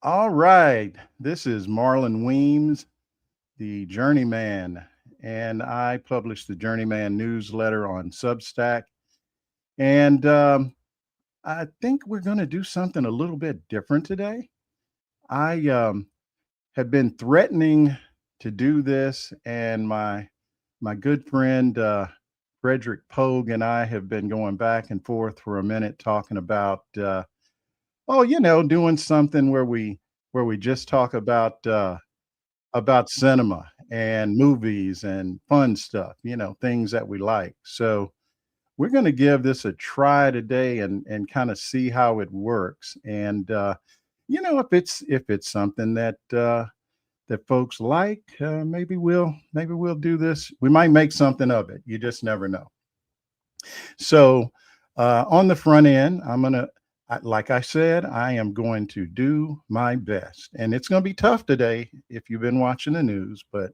All right. This is Marlon Weems, the Journeyman, and I publish the Journeyman newsletter on Substack. And I think we're going to do something a little bit different today. I have been threatening to do this, and my good friend Frederick Poag and I have been going back and forth for a minute talking about doing something where we just talk about cinema and movies and fun stuff, things that we like. So we're going to give this a try today and kind of see how it works. And if it's something that folks like, maybe we'll do this. We might make something of it. You just never know. So on the front end, like I said, I am going to do my best. And it's going to be tough today if you've been watching the news, but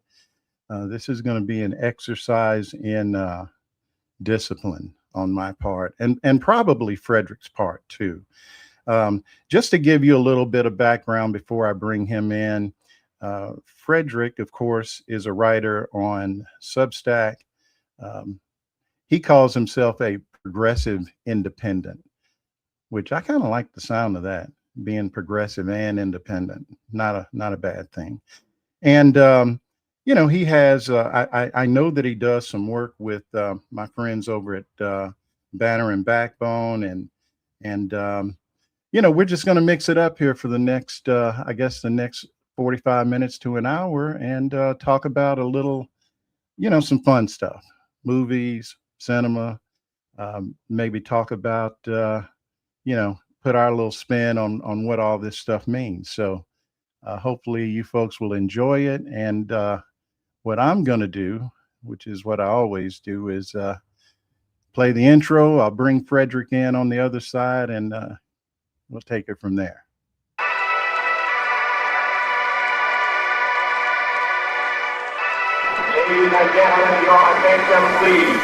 this is going to be an exercise in discipline on my part and probably Frederick's part too. Just to give you a little bit of background before I bring him in, Frederick, of course, is a writer on Substack. Um, he calls himself a progressive independent, which I kind of like the sound of that, being progressive and independent. Not a bad thing. And he has. I know that he does some work with my friends over at Banner and Backbone, and we're just going to mix it up here for the next, I guess, the next 45 minutes to an hour, and talk about a little, some fun stuff, movies, cinema, maybe talk about. Put our little spin on what all this stuff means. So hopefully you folks will enjoy it. And what I'm going to do, which is what I always do, is play the intro. I'll bring Frederick in on the other side, and we'll take it from there. Ladies and gentlemen, your attention, please.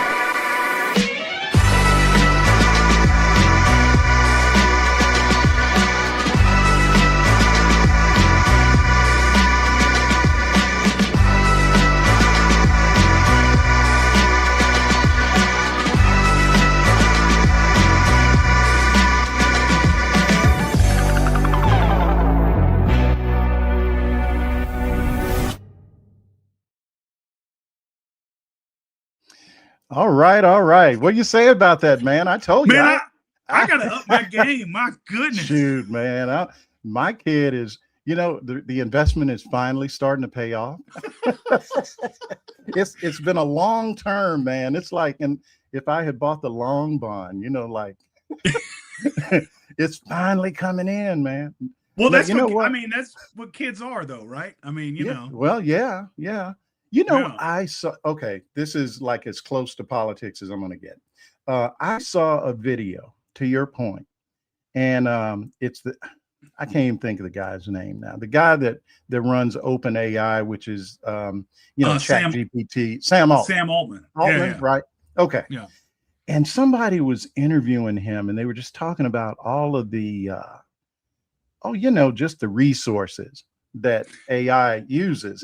All right, all right. What do you say about that, man? I told you. Man, I gotta up my game. My goodness. Shoot, man. My kid is, the investment is finally starting to pay off. It's been a long term, man. It's like, and if I had bought the long bond, it's finally coming in, man. Well, that's what I mean. That's what kids are, though, right? I mean, you know. Well, yeah. I saw. Okay, this is like as close to politics as I'm going to get. I saw a video. To your point, and I can't even think of the guy's name now. The guy that runs OpenAI, which is ChatGPT, Sam Altman. Sam Altman. Yeah. Right? Okay. Yeah. And somebody was interviewing him, and they were just talking about all of the, just the resources that AI uses.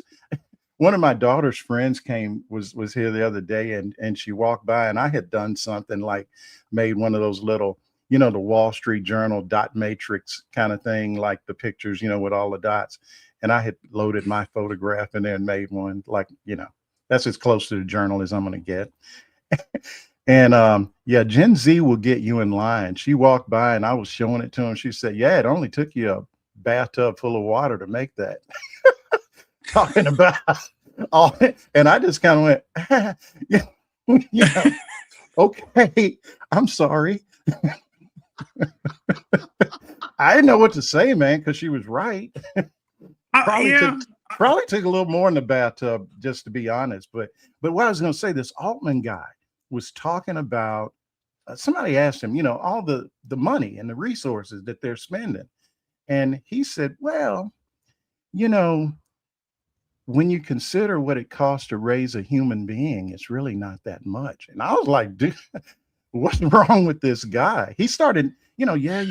One of my daughter's friends was here the other day, and she walked by, and I had done something like made one of those little, the Wall Street Journal dot matrix kind of thing, like the pictures, with all the dots. And I had loaded my photograph in there and made one, like, that's as close to the journal as I'm going to get. And Gen Z will get you in line. She walked by and I was showing it to him. She said, yeah, it only took you a bathtub full of water to make that. Talking about all, and I just kind of went, okay, I'm sorry. I didn't know what to say, man, because she was right. Probably took a little more in the bathtub, just to be honest. But what I was going to say, this Altman guy was talking about. Somebody asked him, all the money and the resources that they're spending, and he said, well, when you consider what it costs to raise a human being, it's really not that much. And I was like, dude, what's wrong with this guy? He started, you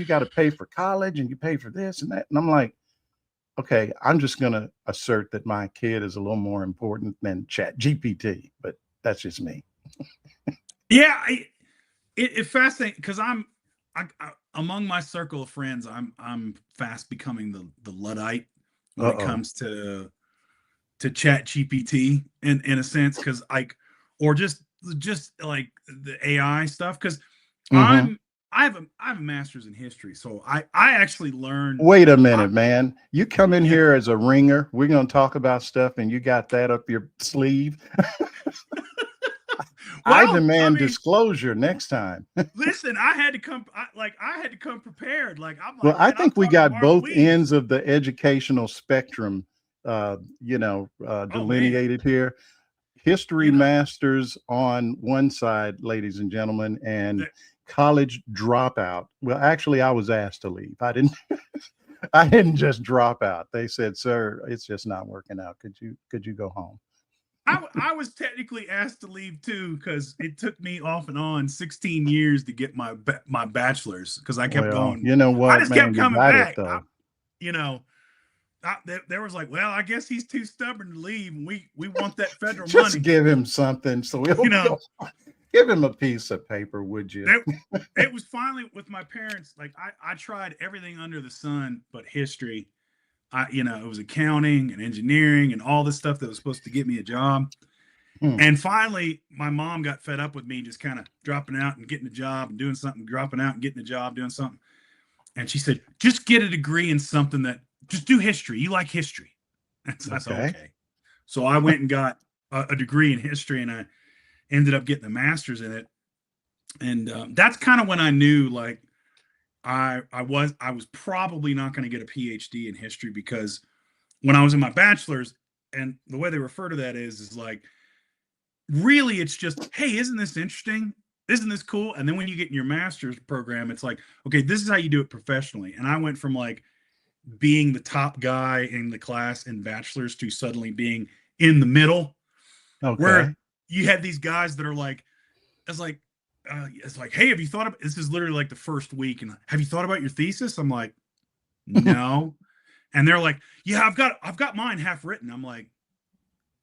got to pay for college and you pay for this and that. And I'm like, okay, I'm just going to assert that my kid is a little more important than Chat GPT, but that's just me. Yeah, it fascinating because among my circle of friends, I'm fast becoming the luddite when it Uh-oh. comes to Chat GPT in a sense, because like, or just like the AI stuff, because Hmm. I'm I have a master's in history, so I actually learned. Wait a I, minute, man. You come in yeah, here as a ringer. We're going to talk about stuff, and you got that up your sleeve. I well, I demand mean, disclosure next time. listen, I had to come. I had to come prepared. Like I'm Well, like, I man, I'm think we talking to got Marlon both Weems. ends of the educational spectrum, Oh man, delineated here. History you know masters on one side, ladies and gentlemen, and that. college dropout. Well, actually, I was asked to leave. I didn't. I didn't just drop out. They said, "Sir, it's just not working out. Could you go home?" I was technically asked to leave too because it took me off and on 16 years to get my bachelor's because I kept Well, going. you know I what, just kept man, you coming got it back. though. You know, there was like, well, I guess he's too stubborn to leave, and we want that federal Just money. give him something so he'll You know, go. Give him a piece of paper, would you? it, it was finally with my parents. Like I tried everything under the sun, but history. It was accounting and engineering and all this stuff that was supposed to get me a job. Hmm. And finally, my mom got fed up with me just kind of dropping out and getting a job and doing something, dropping out and getting a job, doing something. And she said, just get a degree in something that, just do history. You like history. And so I said, Okay. okay. So I went and got a degree in history, and I ended up getting a master's in it. And that's kind of when I knew like I was probably not going to get a PhD in history, because when I was in my bachelor's, and the way they refer to that is like, really it's just, hey, isn't this interesting, isn't this cool? And then when you get in your master's program, it's like, okay, this is how you do it professionally. And I went from like being the top guy in the class in bachelor's to suddenly being in the middle, where Okay. you had these guys that are like, it's like hey, have you thought about, this is literally like the first week, and have you thought about your thesis? I'm like, no. And they're like, yeah, I've got mine half written. I'm like,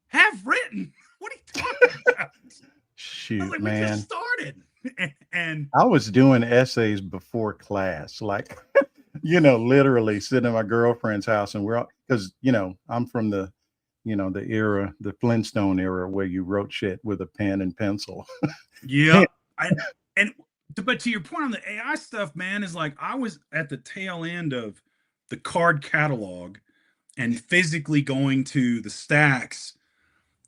half written? What are you talking about? I was Shoot, like, we just man. started. And I was doing essays before class, like, literally sitting at my girlfriend's house, and we're all, because, I'm from the era, the Flintstone era, where you wrote shit with a pen and pencil. yeah, and but to your point on the AI stuff, man, is like I was at the tail end of the card catalog and physically going to the stacks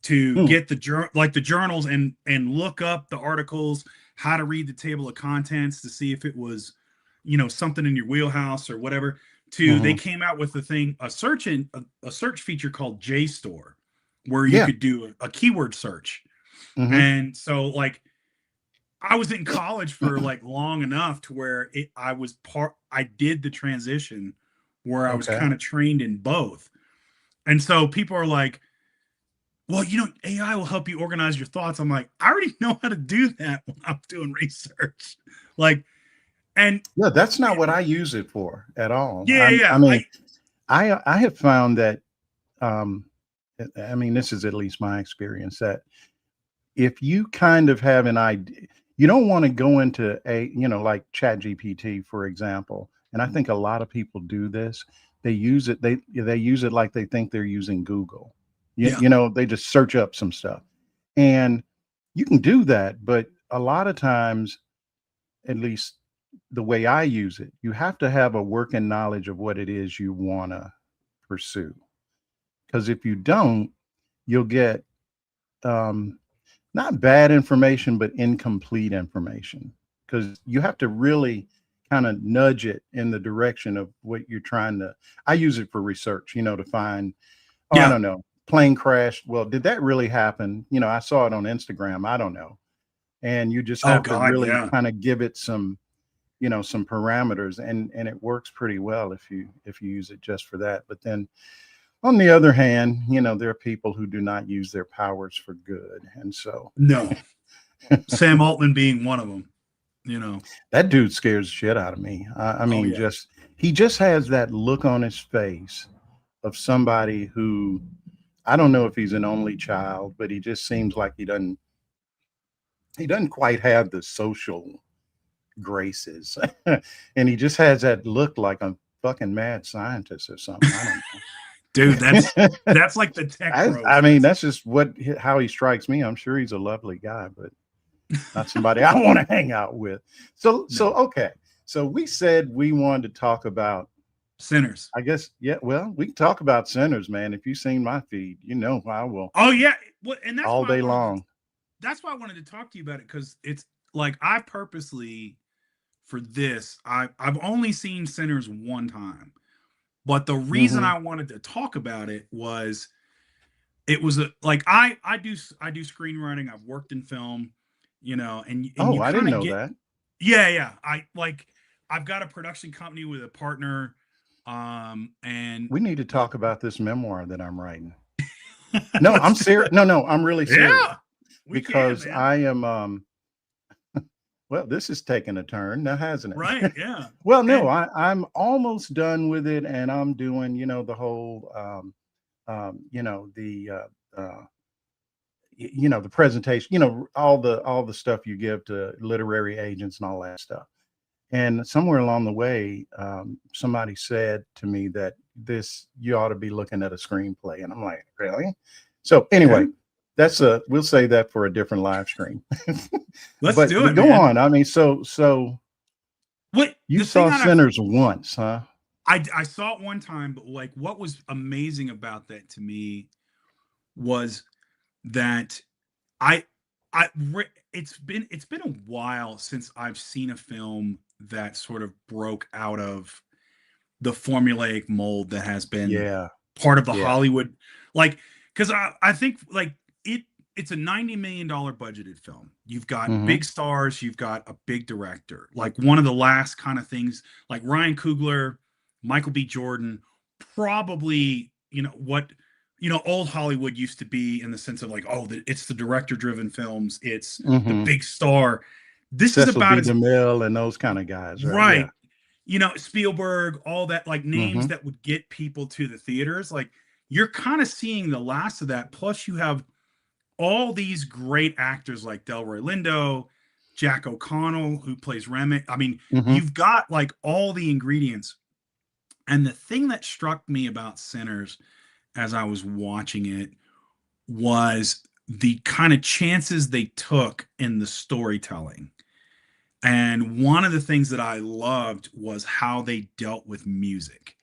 to Hmm. get the journals and look up the articles, how to read the table of contents to see if it was, something in your wheelhouse or whatever. They Hmm. came out with a search feature called JSTOR, where you Yeah. could do a keyword search. Hmm. And so like I was in college for like long enough to where I did the transition where I was Okay. kind of trained in both. And so people are like, well, AI will help you organize your thoughts. I'm like, I already know how to do that when I'm doing research. Like, and Yeah, that's not what I use it for at all. yeah, I yeah. mean, I have found that, um, I mean, this is at least my experience, that if you kind of have an idea, you don't want to go into like Chat GPT, for example. And I think a lot of people do this. They use it like they think they're using Google. Yeah. They just search up some stuff. And you can do that, but a lot of times, at least the way I use it, you have to have a working knowledge of what it is you want to pursue. Because if you don't, you'll get, um, not bad information, but incomplete information. Because you have to really kind of nudge it in the direction of what you're trying to. I use it for research, to find, oh, I Yeah. don't know, plane crashed. Well, did that really happen? I saw it on Instagram. I don't know. And you just Oh have to God. really Yeah. kind of give it some parameters, and it works pretty well if you use it just for that. But then on the other hand, there are people who do not use their powers for good, and so No. Sam Altman being one of them, that dude scares the shit out of me. I Oh mean, yeah. just he just has that look on his face of somebody who, I don't know if he's an only child, but he just seems like he doesn't quite have the social graces. And he just has that look like a fucking mad scientist or something. I don't Dude, that's know. like the tech I, bros. I mean, that's just how he strikes me. I'm sure he's a lovely guy, but not somebody I want to hang out with. So No. Okay. So we said we wanted to talk about Sinners. I guess, yeah, well, we can talk about Sinners, man. If you've seen my feed, you know I will Oh yeah. Well, and all day long. That's why I wanted to talk to you about it, because it's like I purposely for this, I've only seen Sinners one time. But the reason Mhm. I wanted to talk about it was like I do screenwriting. I've worked in film, and Oh, you I kind didn't of know get. that. Yeah. I've got a production company with a partner, and We need to like talk about this memoir that I'm writing. No, I'm let's do serious. it. No, I'm really serious Yeah, we can, because man. I am well, this is taking a turn now, hasn't Right? it? Yeah, Well, no, and I'm almost done with it, and I'm doing, the whole the presentation, all the stuff you give to literary agents and all that stuff. And somewhere along the way, somebody said to me that this you ought to be looking at a screenplay, and I'm like, really? So yeah, anyway, we'll say that for a different live stream. let's but do but it, go man. on. I mean, so What you the thing saw that Sinners once, huh? I saw it one time, but like what was amazing about that to me was that I it's been a while since I've seen a film that sort of broke out of the formulaic mold that has been Yeah, part of the yeah. Hollywood, like, because I think like it's a $90 million budgeted film. You've got Hmm. big stars, you've got a big director. Like one of the last kind of things, like Ryan Coogler, Michael B. Jordan, probably, what old Hollywood used to be, in the sense of like, oh, it's the director driven films, it's the Hmm. big star. This is Cecil about B. as DeMille and those kind of guys, right? Yeah. right. Spielberg, all that, like names Hmm. that would get people to the theaters. Like you're kind of seeing the last of that. Plus, you have all these great actors like Delroy Lindo, Jack O'Connell, who plays Remick. I mean, Hmm. you've got like all the ingredients. And the thing that struck me about Sinners as I was watching it was the kind of chances they took in the storytelling. And one of the things that I loved was how they dealt with music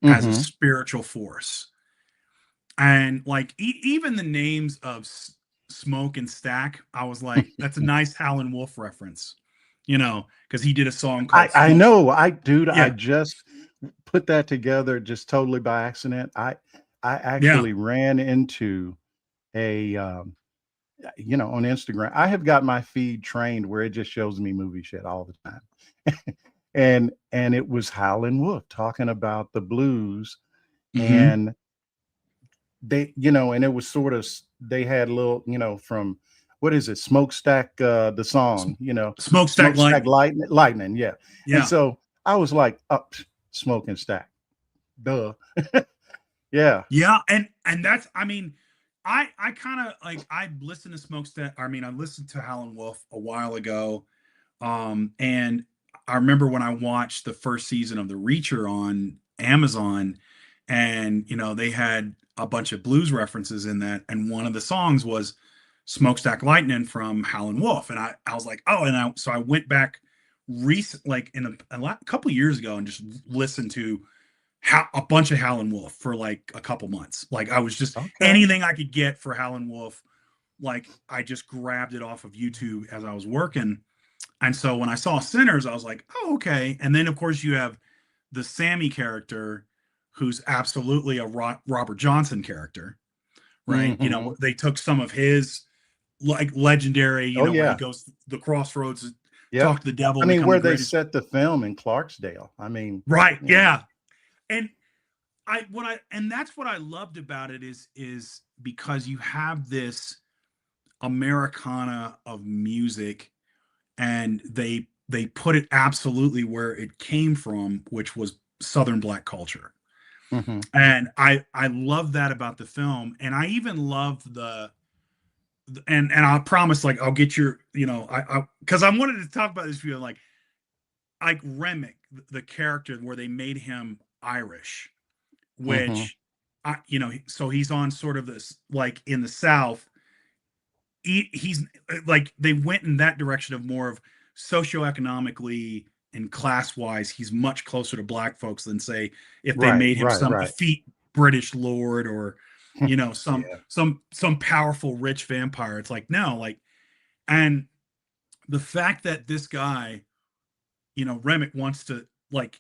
as a Hmm. spiritual force. And like even the names of Smoke and Stack, I was like, that's a nice Howlin' Wolf reference, because he did a song I called I Smoke. know. I Yeah, just put that together just totally by accident. I yeah. actually ran into a on Instagram. I have got my feed trained where it just shows me movie shit all the time. And it was Howlin' Wolf talking about the blues, Mm-hmm. and and it was sort of they had little, from what is it, Smokestack, the song, Smokestack Smokestack Lightning. Lightning, yeah. And Yeah. so I was like, up, Smoking Stack, duh. Yeah. Yeah. And that's, I mean, I kind of like, I listened to Smokestack. I mean, I listened to Howlin' Wolf a while ago. And I remember when I watched the first season of The Reacher on Amazon, and they had a bunch of blues references in that, and one of the songs was Smokestack Lightning from Howlin' Wolf, and I was like, oh, and so I went back recent, like in a couple years ago, and just listened to a bunch of Howlin' Wolf for like a couple months. Like I was just Okay. anything I could get for Howlin' Wolf, like I just grabbed it off of YouTube as I was working. And so when I saw Sinners, I was like, oh, okay. And then, of course, you have the Sammy character, who's absolutely a Robert Johnson character, right? Hmm. They took some of his like legendary, Oh where he yeah. goes the crossroads, Yep. talk to the devil, I and mean, become the where they greatest. set the film in Clarksdale. I mean, Right. you know. Yeah. And and that's what I loved about it is because you have this Americana of music, and they put it absolutely where it came from, which was Southern Black culture. Hmm. And I love that about the film. And I even love and I promise, like, I'll get your, I because I wanted to talk about this video, like Remick, the character where they made him Irish, Hmm. which so he's on sort of this, like, in the South. He's like, they went in that direction of more of socioeconomically and class wise. He's much closer to black folks than, say, if they Right, made him right, some right. effete British lord, or some Yeah. powerful rich vampire. It's like, no, like, and the fact that this guy, Remick, wants to, like,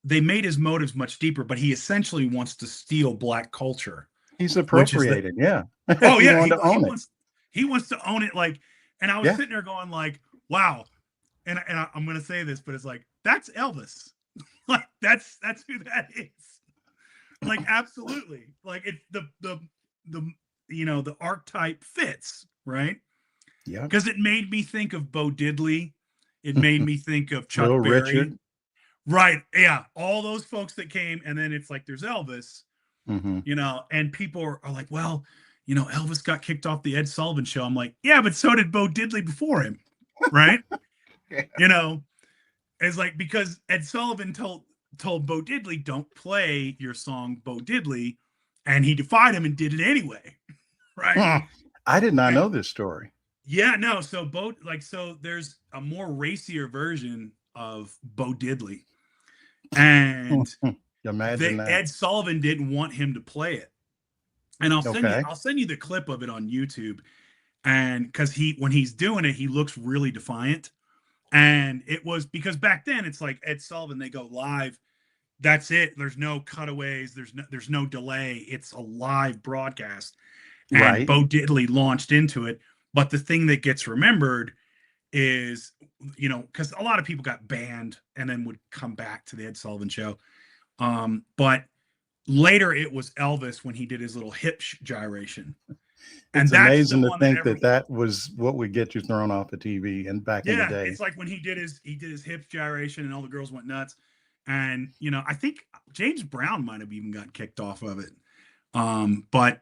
they made his motives much deeper, but he essentially wants to steal black culture, He's which is the appropriated. Yeah. oh He yeah, wanted to own it. he wants to own it, like. And I was Yeah. sitting there going, like, wow. I'm gonna say this, but it's like, that's Elvis. Like, that's who that is. Like, absolutely. Like, it's the the archetype fits, right? Yeah. Because it made me think of Bo Diddley. It made me think of Chuck Little Berry. Richard. Right. Yeah. All those folks that came, and then it's like, there's Elvis, Hmm. and people are like, well, Elvis got kicked off the Ed Sullivan Show. I'm like, yeah, but so did Bo Diddley before him. Right. you know, it's like, because Ed Sullivan told Bo Diddley, don't play your song Bo Diddley, and he defied him and did it anyway. Right. I did not And know this story. yeah, no. So there's a more racier version of Bo Diddley, and Imagine that. Ed Sullivan didn't want him to play it. And Okay. I'll send you the clip of it on YouTube. And because when he's doing it, he looks really defiant. And it was because back then, it's like Ed Sullivan, they go live. That's it. There's no cutaways. There's no delay. It's a live broadcast. And Right. Bo Diddley launched into it. But the thing that gets remembered is, because a lot of people got banned and then would come back to the Ed Sullivan Show. But later it was Elvis when he did his little hip gyration. And It's that's the amazing to one that think that that was what would get you thrown off the TV and back in the yeah, day. it's like when he did his hip gyration and all the girls went nuts. And I think James Brown might have even got kicked off of it. But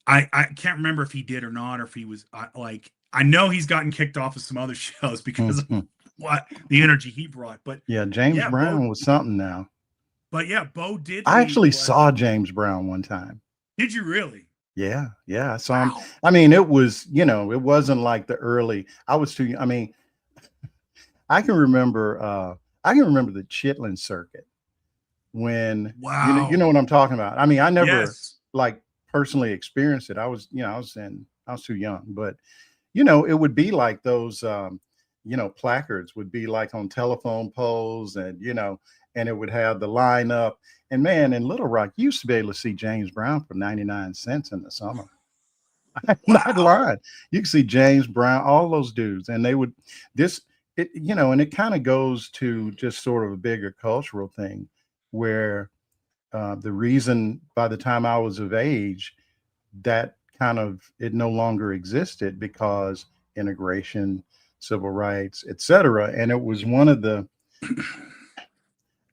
I can't remember if he did or not, or if he was like, I know he's gotten kicked off of some other shows because of Mhm. what the energy he brought. But Yeah, James yeah, Bo Brown was something now. Bo I Diddley actually was. saw James Brown one time. Did you really? Yeah, yeah, I saw him. Wow. I mean, it was, it wasn't like the early. I was too. I mean, I can remember. I can remember the Chitlin circuit when you Wow. know what I'm talking about. I mean, I never Yes. like personally experienced it. I was too young, but it would be like those, placards would be like on telephone poles, and and it would have the lineup. And man, in Little Rock, you used to be able to see James Brown for 99 cents in the summer. I'm not Wow. lying. You can see James Brown, all those dudes, and they would and it kind of goes to just sort of a bigger cultural thing where the reason by the time I was of age that kind of it no longer existed because integration, civil rights, etc. And it was one of the,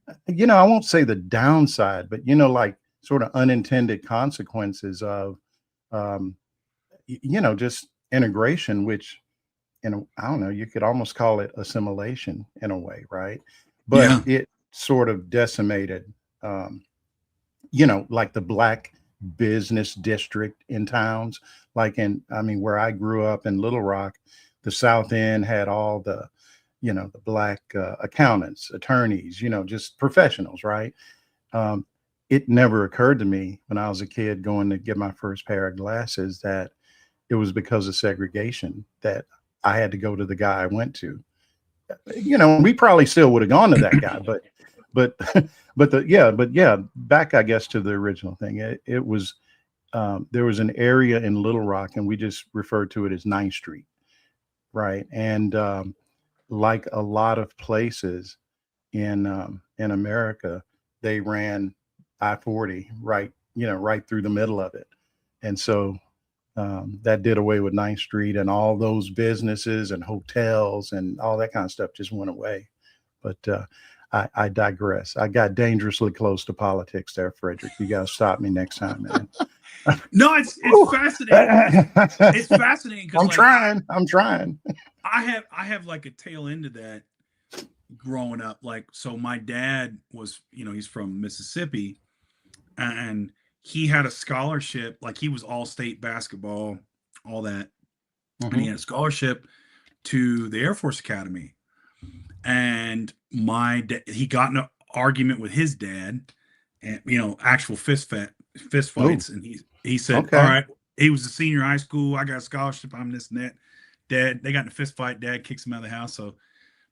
I won't say the downside, but like sort of unintended consequences of, um, just integration, which I don't know, you could almost call it assimilation in a way, right? But Yeah. it sort of decimated, um, like the black business district in towns, like I mean, where I grew up in Little Rock, the South End had all the black accountants, attorneys, just professionals, right? Um, it never occurred to me when I was a kid going to get my first pair of glasses that it was because of segregation that I had to go to the guy I went to. We probably still would have gone to that guy, but but yeah, back I guess to the original thing. It was there was an area in Little Rock, and we just referred to it as 9th Street, right? And like a lot of places in America, they ran I-40 right, right through the middle of it, and so that did away with 9th Street, and all those businesses and hotels and all that kind of stuff just went away. But I digress. I got dangerously close to politics there, Frederick. You got to stop me next time, man. No, it's fascinating. It's fascinating because I'm trying. I'm trying. I have like a tail end of that growing up. Like, so my dad was, he's from Mississippi, and he had a scholarship. Like, he was all state basketball, all that, and he Mhm. had a scholarship to the Air Force Academy. And he got in an argument with his dad, and actual fist Oh, fights. And he said, "All okay. right." He was a senior high school. I got a scholarship. I'm this and that. Dad, they got in a fist fight. Dad kicks him out of the house. So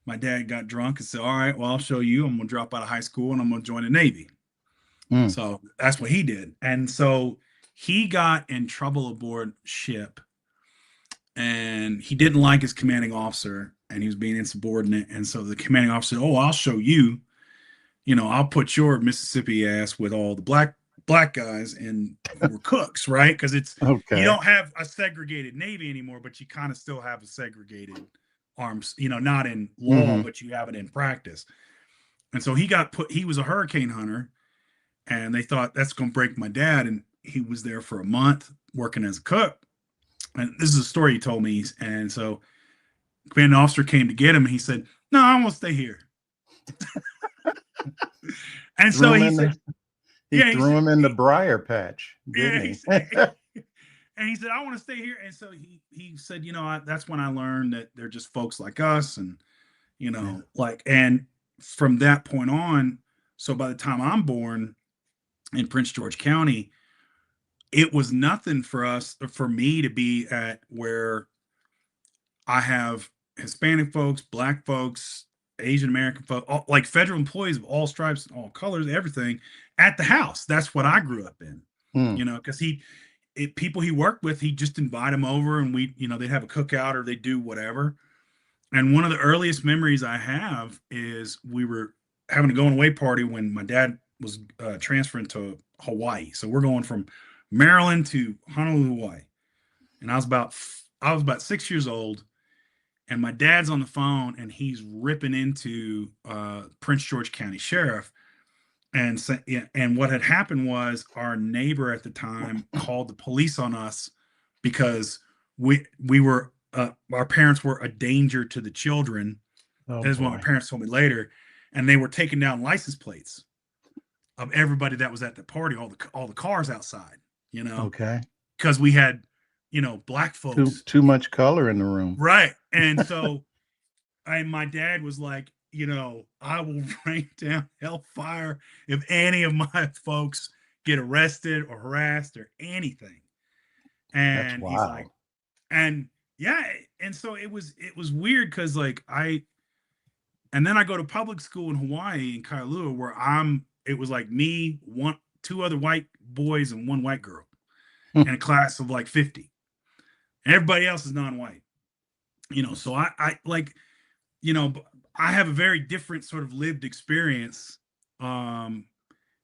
my dad got drunk and said, "All right, well, I'll show you. I'm gonna drop out of high school and I'm gonna join the Navy." Mm. So that's what he did. And so he got in trouble aboard ship, and he didn't like his commanding officer, and he was being insubordinate. And so the commanding officer said, "Oh, I'll show you. I'll put your Mississippi ass with all the black guys and who were cooks, right? Because you Okay. don't have a segregated Navy anymore, but you kind of still have a segregated arms, not in law, Hmm. but you have it in practice." And so he was a hurricane hunter, and they thought that's going to break my dad. And he was there for a month working as a cook. And this is a story he told me. And so commanding officer came to get him, and he said, "No, I want to stay here." And so Threw him he in said, the he "Yeah," he threw said, him in the briar patch, "Yeah," didn't he he? said, and he said, "I want to stay here." And so he said, that's when I learned that they're just folks like us, and Yeah. and from that point on, so by the time I'm born in Prince George County, it was nothing for me to be at where I have Hispanic folks, Black folks, Asian American folks, like federal employees of all stripes and all colors, everything at the house. That's what I grew up in, Mm. because people he worked with, he just invite them over, and they'd have a cookout or they do whatever. And one of the earliest memories I have is we were having a going away party when my dad was transferring to Hawaii. So we're going from Maryland to Honolulu, Hawaii, and I was about 6 years old, and my dad's on the phone, and he's ripping into Prince George County Sheriff. And yeah, and what had happened was our neighbor at the time called the police on us because we were our parents were a danger to the children. Oh That is what my boy. parents told me later, and they were taking down license plates of everybody that was at the party, all the cars outside, Okay. because we had black Too folks, too much color in the room. right? And so my dad was like, "I will rain down hellfire if any of my folks get arrested or harassed or anything." That's And he's like, wild. and yeah, and so it was weird because and then I go to public school in Hawaii in Kailua where it was like me, two other white boys and one white girl in a class of like 50. And everybody else is non-white. So I like, you know, I have a very different sort of lived experience, than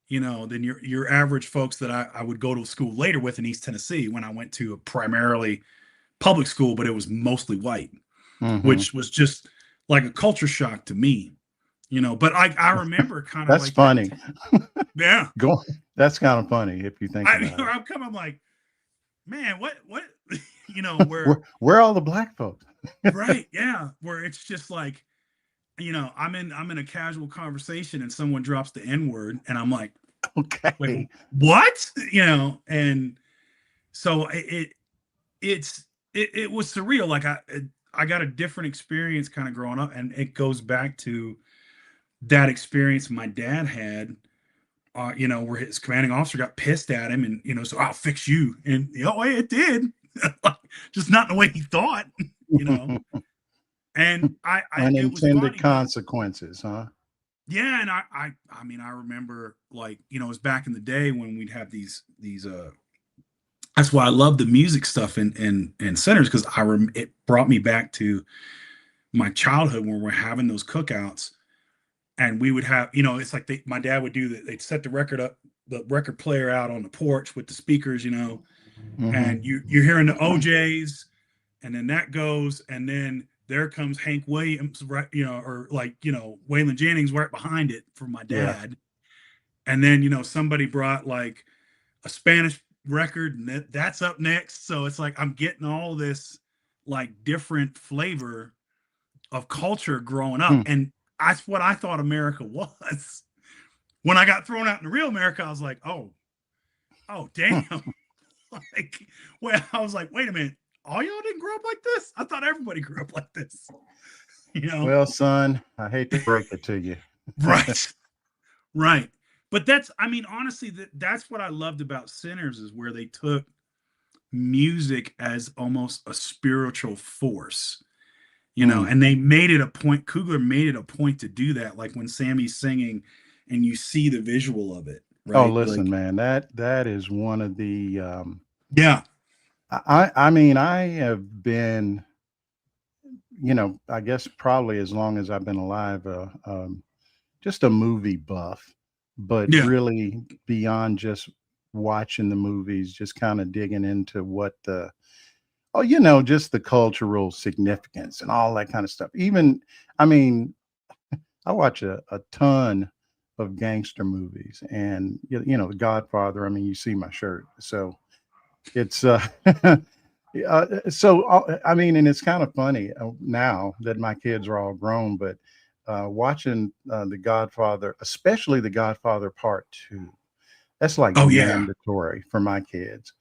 your average folks that I would go to school later with in East Tennessee when I went to a primarily public school, but it was mostly white, Hmm. which was just like a culture shock to me. But I remember kind of That's like that. funny. Yeah. Go. That's kind of funny if you think about it. I'm kind of like, man, what, where, Where are all the black folks? right. Yeah. Where it's just like, I'm in a casual conversation and someone drops the N word and I'm like, wait, Okay. what? And so it was surreal. Like I got a different experience kind of growing up, and it goes back to that experience my dad had, where his commanding officer got pissed at him, and so I'll fix you, and it did, just not the way he thought, you know. And it was Unintended funny, but consequences, huh? yeah, and I mean, I remember, like, it was back in the day when we'd have these that's why I love the music stuff in centers, because it brought me back to my childhood when we're having those cookouts, and we would have, it's like my dad would do that. They'd set the record player out on the porch with the speakers, Hmm. and you're hearing the OJs, and then that goes, and then there comes Hank Williams, right? Or like, Waylon Jennings right behind it for my Yeah. dad. And then, somebody brought like a Spanish record and that's up next. So it's like I'm getting all this like different flavor of culture growing up. Hmm. And that's what I thought America was. When I got thrown out in the real America, I was like, oh damn. Like, well, I was like, wait a minute, all y'all didn't grow up like this? I thought everybody grew up like this. Well, son, I hate to break it to you. Right. Right. But honestly, that's what I loved about Sinners, is where they took music as almost a spiritual force, and they made it a point. Coogler made it a point to do that. Like when Sammy's singing and you see the visual of it, Oh, right? listen, Like, man, that is one of the yeah. I mean, I have been, I guess probably as long as I've been alive, just a movie buff, but Yeah. really beyond just watching the movies, just kind of digging into what just the cultural significance and all that kind of stuff. Even, I mean, I watch a ton of gangster movies, and The Godfather. I mean, you see my shirt, so it's I mean, and it's kind of funny now that my kids are all grown, but watching The Godfather, especially The Godfather Part Two, that's like Oh yeah. mandatory for my kids,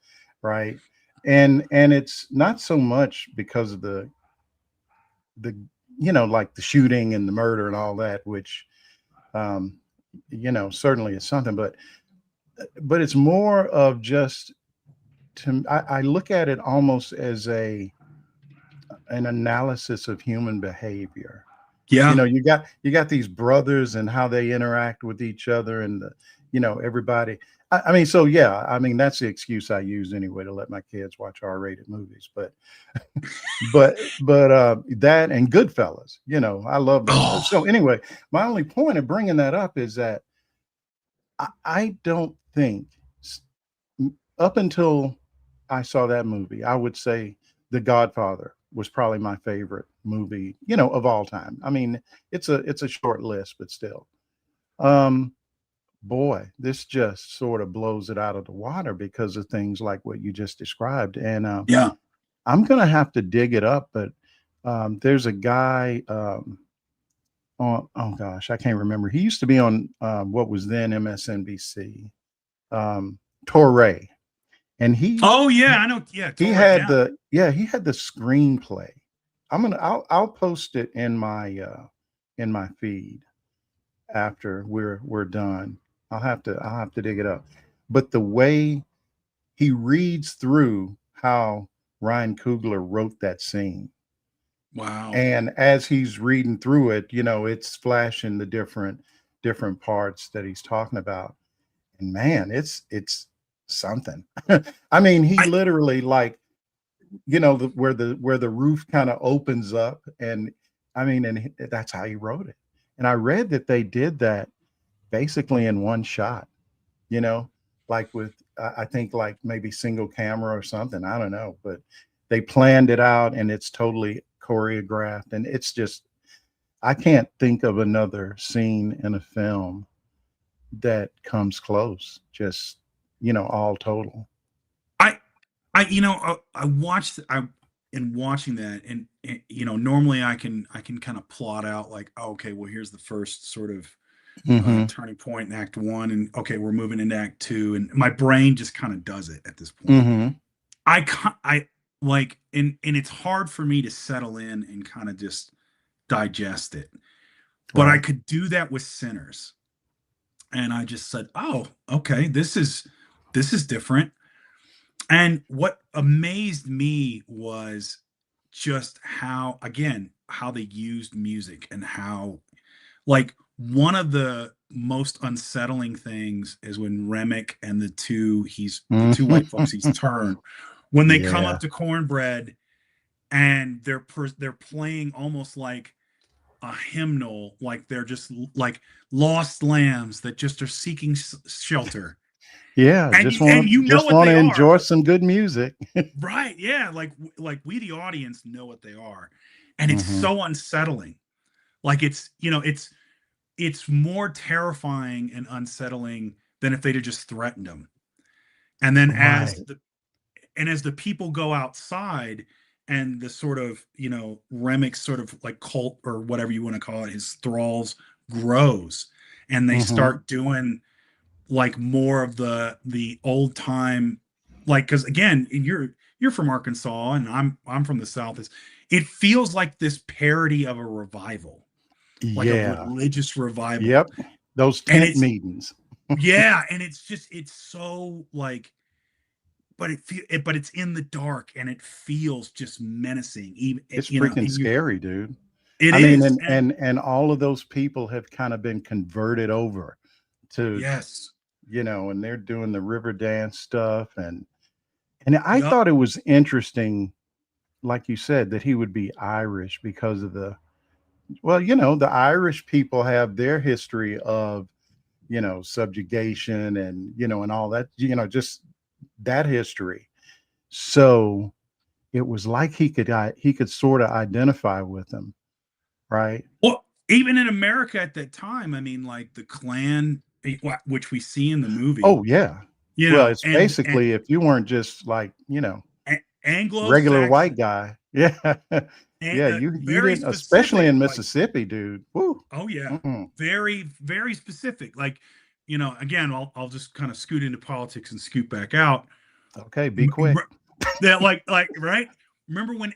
right? And it's not so much because of the like the shooting and the murder and all that, which um, certainly is something, but it's more of just I look at it almost as an analysis of human behavior. Yeah. You got these brothers and how they interact with each other, and everybody. I mean, so yeah, I mean that's the excuse I use anyway to let my kids watch R-rated movies. But that and Goodfellas, I love those. Oh, So anyway, my only point of bringing that up is that I don't think up until I saw that movie, I would say The Godfather was probably my favorite movie, of all time. I mean, it's a short list, but still. Boy, this just sort of blows it out of the water because of things like what you just described. And yeah. I'm gonna have to dig it up, but there's a guy on, oh gosh, I can't remember. He used to be on what was then MSNBC, Torre, and Oh yeah, I know. Yeah, he totally. had Yeah. he had the screenplay. I'll post it in my feed after we're done. I'll have to dig it up. But the way he reads through how Ryan Coogler wrote that scene, Wow. and as he's reading through it, it's flashing the different parts that he's talking about. And man, it's something. I mean, he I literally like where the roof kind of opens up, and I mean, and that's how he wrote it. And I read that they did that basically in one shot, like with I think like maybe single camera or something. I don't know, but they planned it out, and it's totally choreographed, and it's just I can't think of another scene in a film that comes close. Just all total. I I watched I in watching that, and normally I can kind of plot out like, oh, okay, well here's the first sort of Hmm. turning point in act one, and okay, we're moving into act two, and my brain just kind of does it at this point. Hmm. I like, and it's hard for me to settle in and kind of just digest it, but I Right. could do that with Sinners. And I just said, oh, okay, this is different. And what amazed me was just how they used music, and how, like, one of the most unsettling things is when Remick and the two white folks he's Mhm. turned, when they come Yeah. up to Cornbread, and they're playing almost like a hymnal, like they're just like lost lambs that just are seeking shelter, Yeah, and you know just what want they to are. enjoy some good music. Right, yeah, like we the audience know what they are. and it's Mhm. so unsettling. Like it's more terrifying and unsettling than if they'd have just threatened him. And then Right. as the people go outside and the sort of, Remic's sort of like cult or whatever you want to call it, his thralls grows, and they Mhm. start doing like more of the old time, like, because again, you're from Arkansas and I'm from the South. It feels like this parody of a revival, like a Yeah. religious revival. Yep. Those And tent it's meetings. yeah, and it's so like, but it's in the dark and it feels just menacing. Even It's freaking scary, dude. it I mean, is, and and and and all of those people have kind of been converted over to, yes, and they're doing the river dance stuff, and I yup, thought it was interesting, like you said, that he would be Irish because of the Irish people have their history of, subjugation and all that, just that history. So it was like he could sort of identify with them, right? well, even in America at that time, I mean, like the Klan, which we see in the movie, Oh yeah. Well, it's and basically if you weren't just like, regular white Anglo-Saxon, guy. Yeah. and Yeah, you very didn't, especially specific, in like, Mississippi, dude. Woo. oh yeah, Mm-mm. very very specific. Like, again, I'll just kind of scoot into politics and scoot back out. Okay, be quick. That like right. Remember when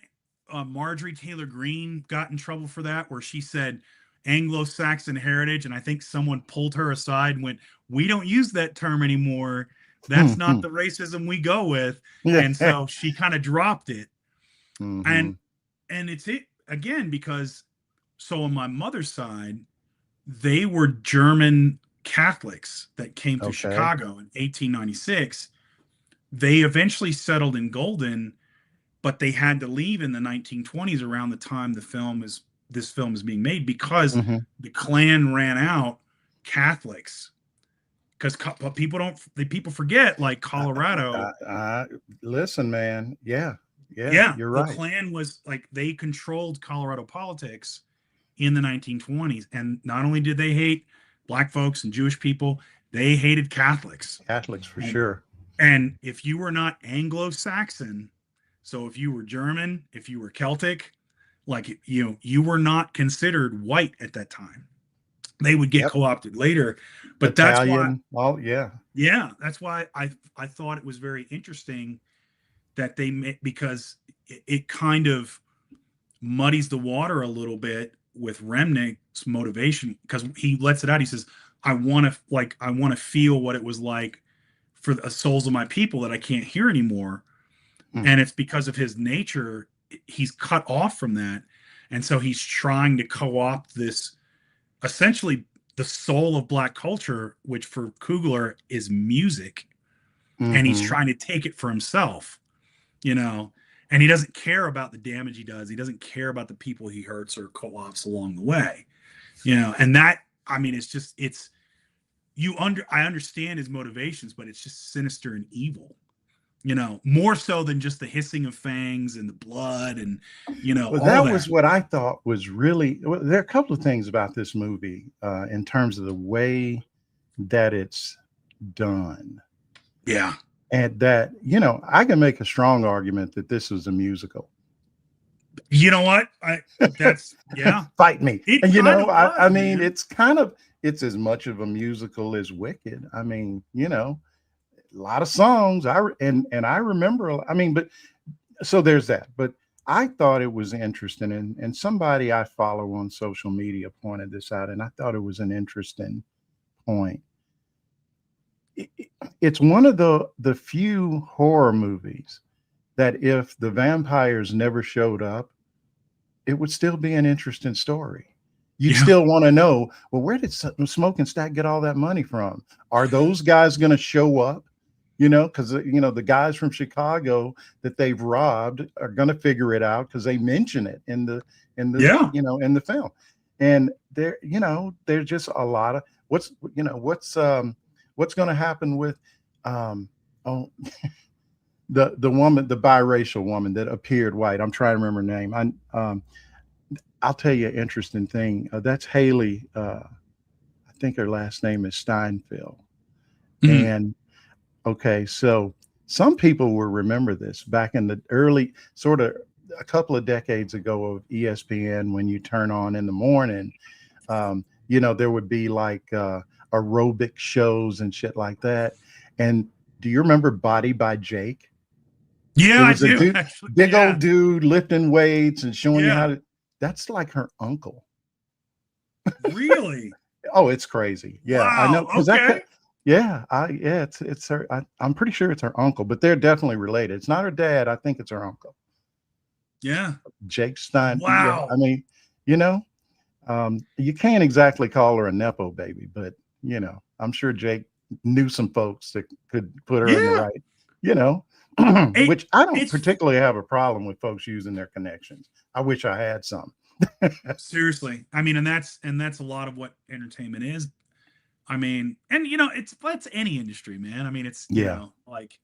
Marjorie Taylor Greene got in trouble for that, where she said Anglo-Saxon heritage, and I think someone pulled her aside and went, "We don't use that term anymore. That's not the racism we go with." Yeah. And so she kind of dropped it, and Mhm. it's it again because so on my mother's side, they were German Catholics that came to Okay. Chicago in 1896. They eventually settled in Golden, but they had to leave in the 1920s around the time this film is being made, because Mhm. the Klan ran out Catholics. Because people forget, like I, Colorado. I listen, man. Yeah. Yeah, Yeah, you're the right. Klan was like, they controlled Colorado politics in the 1920s, and not only did they hate black folks and Jewish people, they hated Catholics. Catholics for And sure. and if you were not Anglo-Saxon, so if you were German, if you were Celtic, like, you were not considered white at that time. They would get Yep. co-opted later, but that's why, Italian. Oh, yeah. yeah, that's why I thought it was very interesting that they made, because it kind of muddies the water a little bit with Remnick's motivation, because he lets it out. He says, I want to feel what it was like for the souls of my people that I can't hear anymore. Mm. And it's because of his nature, he's cut off from that. And so he's trying to co-opt this, essentially the soul of black culture, which for Kugler is music, and he's Mhm. trying to take it for himself, you know, and he doesn't care about the damage he does. He doesn't care about the people he hurts or co-ops along the way, and that, I mean, it's just, I understand his motivations, but it's just sinister and evil, more so than just the hissing of fangs and the blood and, Well, all that that. was what I thought was really well, there are a couple of things about this movie, in terms of the way that it's done, Yeah. and that, I can make a strong argument that this was a musical. You know what? Yeah, Fight me. it And, kind of I was, mean, man. it's as much of a musical as Wicked. I mean, a lot of songs. And I remember, I mean, but so there's that. But I thought it was interesting, and somebody I follow on social media pointed this out, and I thought it was an interesting point. It's one of the few horror movies that if the vampires never showed up, it would still be an interesting story. You'd Yeah. still want to know, well, where did Smoke and Stack get all that money from? Are those guys going to show up? Because the guys from Chicago that they've robbed are going to figure it out because they mention it Yeah. in the film. And there's just a lot of what's going to happen with oh the woman, the biracial woman that appeared white. I'm trying to remember her name. I'll tell you an interesting thing. That's Haley. I think her last name is Steinfeld. Mhm. And okay, so some people will remember this back in the early, sort of a couple of decades ago of ESPN, when you turn on in the morning, there would be like aerobic shows and shit like that. And do you remember Body by Jake? It Yeah, I was a do dude, actually. big Yeah, old dude lifting weights and showing you how yeah. to. That's like her uncle. Really? Oh, it's crazy. Yeah, I know Wow. because Okay. yeah, it's her. I'm pretty sure it's her uncle, but they're definitely related. It's not her dad. I think it's her uncle, Yeah. Jake Stein. Yeah, I Wow. mean, you know, you can't exactly call her a nepo baby, but I'm sure Jake knew some folks that could put her in the Yeah. right, you know, It which I don't it's particularly have a problem with folks using their connections. I wish I had some. seriously. I mean, and that's a lot of what entertainment is. I mean, and it's any industry, man. I mean, it's Yeah. like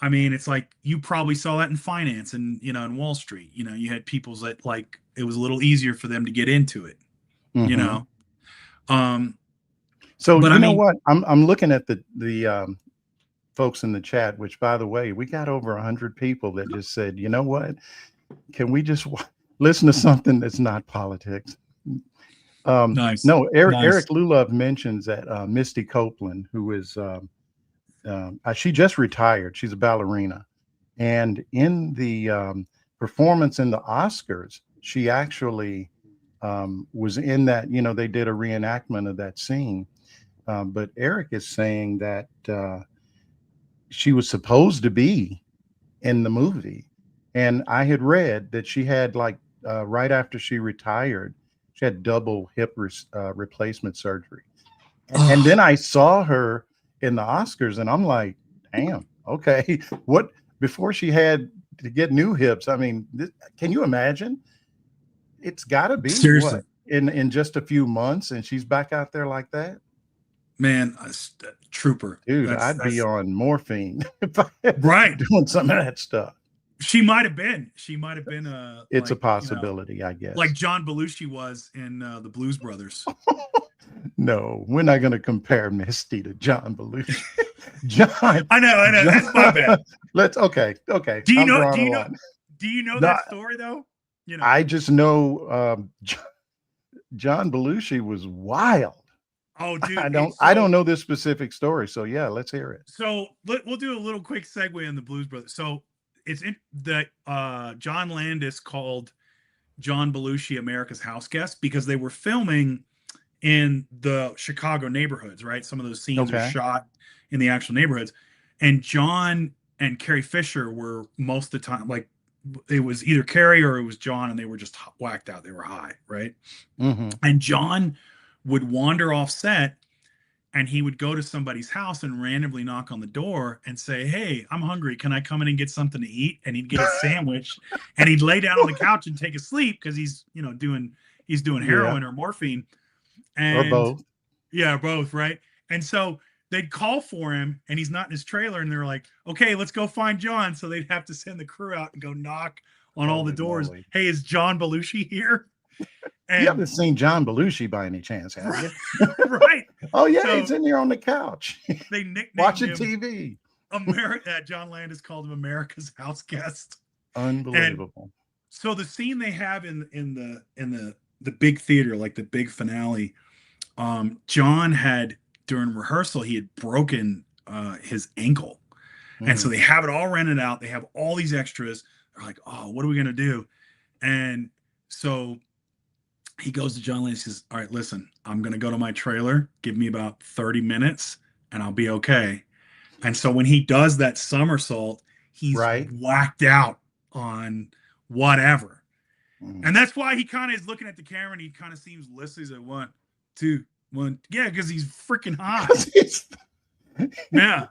I mean, it's like you probably saw that in finance and in Wall Street. You had people that like it was a little easier for them to get into it. You Hmm. know, um, So but I you know mean, what? I'm looking at the folks in the chat, which by the way, we got over 100 people that just said, you know what? Can we just listen to something that's not politics? nice, No, Eric nice. Lulov mentions that Misty Copeland, who is she just retired. She's a ballerina, and in the performance in the Oscars, she actually was in that. They did a reenactment of that scene. But Eric is saying that she was supposed to be in the movie. And I had read that she had like right after she retired, she had double hip replacement surgery. And then Oh, I saw her in the Oscars, and I'm like, damn, okay, what before she had to get new hips? I mean, can you imagine? It's got to be seriously, what in just a few months, and she's back out there like that. man, trooper. Dude, That's I'd be that's on morphine if I had right. doing some of that stuff. She might have been. She might have been It's a possibility, I like guess. John Belushi was in the Blues Brothers. No, we're not going to compare Misty to John Belushi. John, I know. John, That's my bad. okay. Do you I'm know? drawing Do a you know? line. Do you know No, that story though? You know. I just know John Belushi was wild. Oh, I dude. don't, I don't know this specific story, so yeah, let's hear it. We'll do a little quick segue on the Blues Brothers. So it's in that John Landis called John Belushi America's House Guest because they were filming in the Chicago neighborhoods, right? Some of those scenes are Okay. shot in the actual neighborhoods. And John and Carrie Fisher were most of the time like it was either Carrie or it was John, and they were just whacked out. They were high, right? Mm-hmm. And John would wander off set and he would go to somebody's house and randomly knock on the door and say, "Hey, I'm hungry. Can I come in and get something to eat?" And he'd get a sandwich and he'd lay down on the couch and take a sleep because he's doing Yeah, heroin or morphine. or And both. yeah, both, right? And so they'd call for him and he's not in his trailer and they're like, "Okay, let's go find John." So they'd have to send the crew out and go knock on all the Holy doors. moly. "Hey, is John Belushi here?" You And haven't seen John Belushi by any chance, have right, you? right. Oh yeah, So he's in here on the couch they nicknamed watching him TV. America. John Landis called him America's house guest. And Unbelievable. so the scene they have in the big theater, like the big finale, John had during rehearsal he had broken his ankle, and so Mm. they have it all rented out. They have all these extras. They're like, "Oh, what are we gonna do?" And so he goes to John Landis. He says, "All right, listen, I'm gonna go to my trailer. Give me about 30 minutes, and I'll be okay." And so when he does that somersault, he's Right. whacked out on whatever. Mm. And that's why he kind of is looking at the camera and he kind of seems listless. He's like, 1, 2, 1. Yeah, because he's freaking high. Yeah.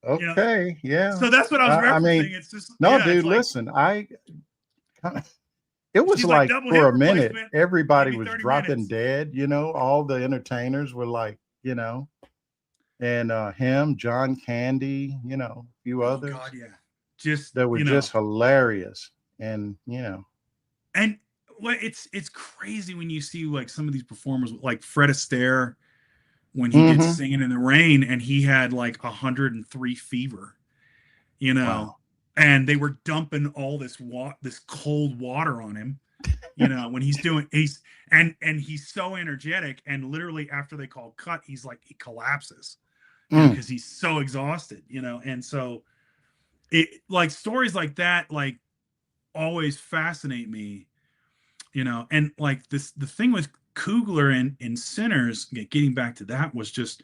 Okay, yeah. So that's what I was I mean, referencing. It's just, no, yeah, it's dude, like, listen, it was she's like, like double for hip a minute, replacement. Give everybody me was 30 dropping minutes. dead, all the entertainers were like, and him, John Candy, a few Oh, God, others yeah. Just, that were just hilarious. And, and well, it's crazy when you see like some of these performers, like Fred Astaire, when he did Hmm. Singing in the Rain, and he had like 103 fever, you know, Wow. and they were dumping all this cold water on him, when and he's so energetic, and literally after they call cut, he's like he collapses, Mm. because he's so exhausted, and so it like stories like that like always fascinate me, and like the thing with Kugler and Sinners, getting back to that, was just,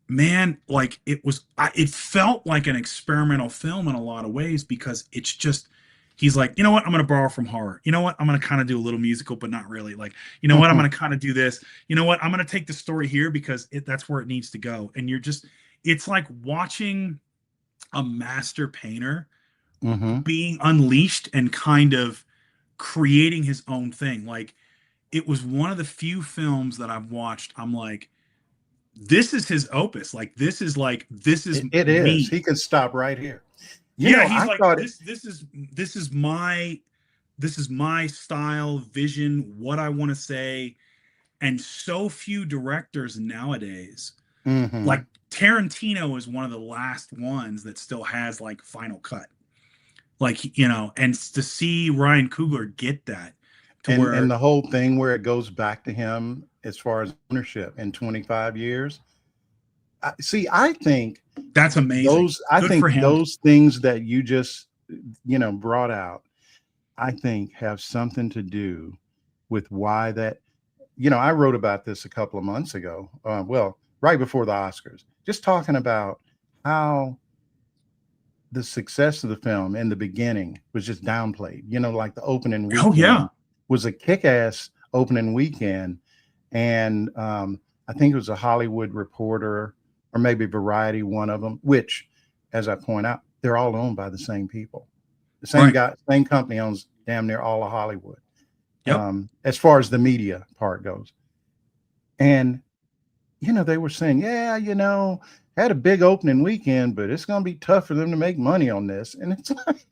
man, like it felt like an experimental film in a lot of ways, because it's just, he's like, you know what, I'm going to borrow from horror, you know what, I'm going to kind of do a little musical but not really, like, you know what, I'm Hmm. going to kind of do this, you know what, I'm going to take the story here because that's where it needs to go, and it's like watching a master painter Hmm. being unleashed and kind of creating his own thing. Like, it was one of the few films that I've watched, I'm like, this is his opus. This is It is. me. He could stop right here. Yeah, he's I like, thought it. this is my style, vision, what I want to say. And so few directors nowadays, like Hmm. Tarantino is one of the last ones that still has like final cut. Like, and to see Ryan Coogler get that to And where, the whole thing where it goes back to him as far as ownership in 25 years. See, that's amazing. I Good think for him. those things that you just brought out, I think have something to do with why that, I wrote about this a couple of months ago. Well, right before the Oscars, just talking about how the success of the film in the beginning was just downplayed. Like the opening Oh yeah. weekend was a kick-ass opening weekend, and I think it was a Hollywood Reporter or maybe Variety, one of them. Which, as I point out, they're all owned by the same people. The same Right. guy, same company owns damn near all of Hollywood, Yep. as far as the media part goes. And they were saying, yeah, had a big opening weekend, but it's going to be tough for them to make money on this. And it's like,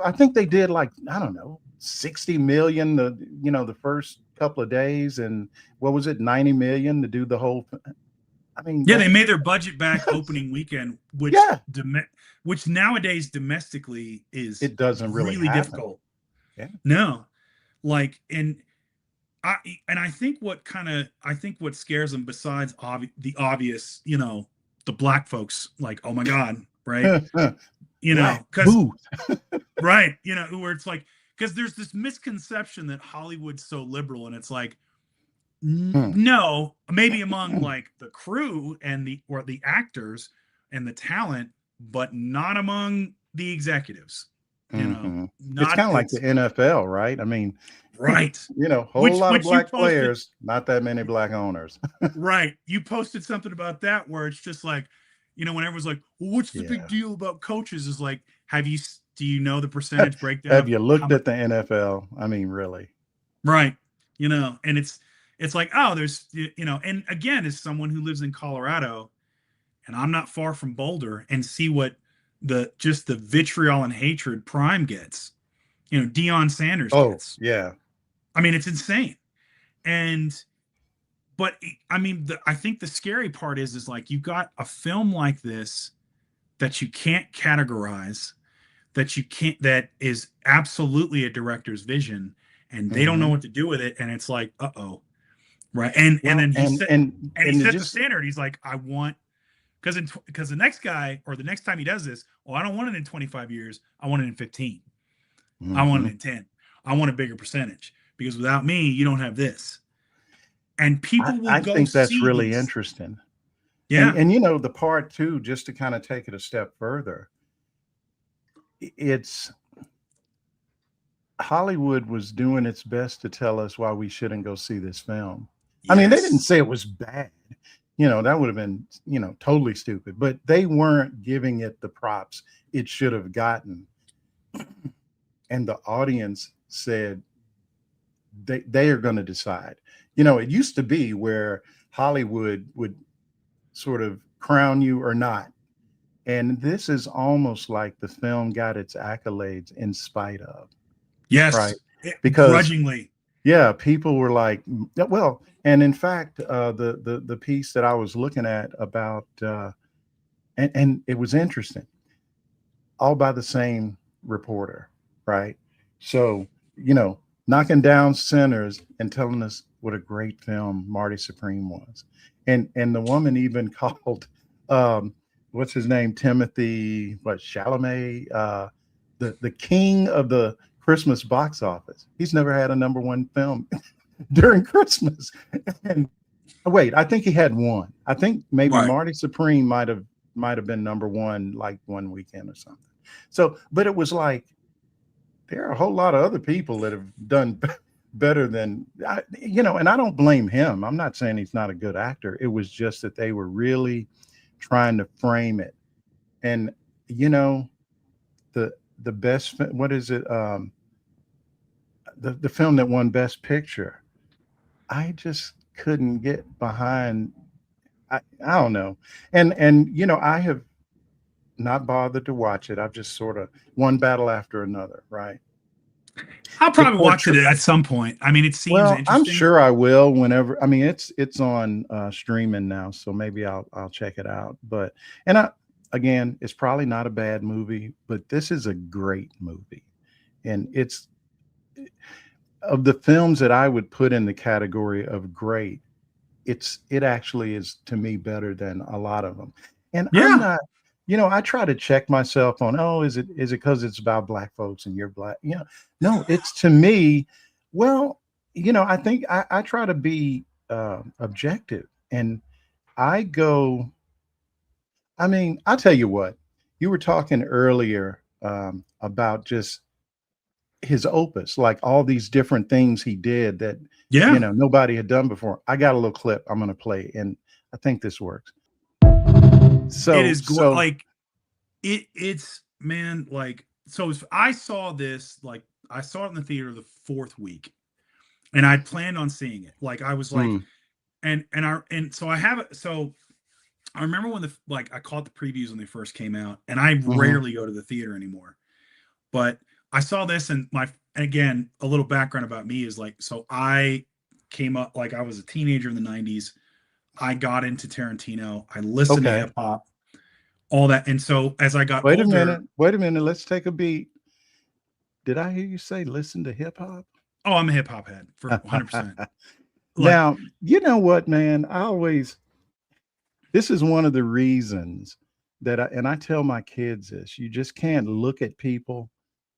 I think they did like, I don't know, 60 million, the first couple of days. And what was it, 90 million to do the whole, I mean, Yeah, they that, made their budget back opening weekend, yeah, which nowadays domestically is it doesn't really really happen. difficult. Yeah. No, like, and I think what scares them, besides the obvious, the black folks, like, oh my God, right? Black Because, booth. right, where it's like, because there's this misconception that Hollywood's so liberal, and it's like, Hmm. no, maybe among like the crew and the actors and the talent, but not among the executives. Hmm. It's Not kind of like the it's NFL, right? I mean, right. whole lot of Which you black posted, players, not that many black owners. right? You posted something about that where it's just like, when everyone's like, well, "What's the big Yeah. deal about coaches?" Is like, do you know the percentage breakdown Have of you how looked much? at the NFL? I mean, really? Right. And it's like, oh, there's, and again, as someone who lives in Colorado, and I'm not far from Boulder, and see what the vitriol and hatred Prime gets, Deion Sanders Oh, gets. yeah. I mean, it's insane. And but I mean, I think the scary part is like, you've got a film like this that you can't categorize, that is absolutely a director's vision, and they don't know Hmm. what to do with it, and it's like, uh-oh, right? And Well, then and he it set the just standard. He's like, I want, because the next guy, or the next time he does this, well, I don't want it in 25 years. I want it in 15. I want hmm. it in 10. I want a bigger percentage, because without me, you don't have this. And people will I go think that's see really these. interesting. And Yeah. the part too, just to kind of take it a step further, it's Hollywood was doing its best to tell us why we shouldn't go see this film. I mean, they didn't Yes. say it was bad. That would have been, totally stupid, but they weren't giving it the props it should have gotten. And the audience said they are going to decide. It used to be where Hollywood would sort of crown you or not. And this is almost like the film got its accolades in spite of, Yes. right? because Grudgingly. yeah, people were like, yeah, well, and in fact, the piece that I was looking at about, and it was interesting, all by the same reporter, right? So, you know, knocking down sinners and telling us what a great film Marty Supreme was. And the woman even called what's his name? Timothy, what, Chalamet, the king of the Christmas box office. He's never had a number one film during Christmas. And wait, I think he had one. I think maybe Right. Marty Supreme might have been number one like one weekend or something. So, but it was like there are a whole lot of other people that have done better than you know, and I don't blame him. I'm not saying he's not a good actor. It was just that they were really trying to frame it. And you know, the best, what is it? The film that won Best Picture. I just couldn't get behind. I don't know. And you know, I have not bothered to watch it. I've just sort of one battle after another, right? I'll The probably watch it portrait. at some point. I mean, it seems Well, I'm interesting. sure I will whenever. I mean, it's on streaming now, so maybe I'll check it out. But and I again, it's probably not a bad movie, but this is a great movie, and it's of the films that I would put in the category of great. It actually is to me better than a lot of them. And I'm Yeah. not, you know, I try to check myself on, oh, is it because it's about black folks and you're black? You know, no, it's to me, well, you know, I think I try to be objective and I go, I mean, I'll tell you what, you were talking earlier about just his opus, like all these different things he did that, you Yeah. know, nobody had done before. I got a little clip I'm going to play, and I think this works. It So, is so, like it's man, like so I saw this, like I saw it in the theater the fourth week and I planned on seeing it. Like I was like, mm, and so I have it. So I remember when I caught the previews when they first came out, and I hmm, rarely go to the theater anymore. But I saw this, and again, a little background about me is like, so I came up like I was a teenager in the '90s. I got into Tarantino. I listened to okay. hip hop, all that, and so as I got older, Wait a minute. Let's take a beat. Did I hear you say listen to hip hop? oh, I'm a hip hop head for 100%. Like, Now, you know what, man? This is one of the reasons that and I tell my kids this, you just can't look at people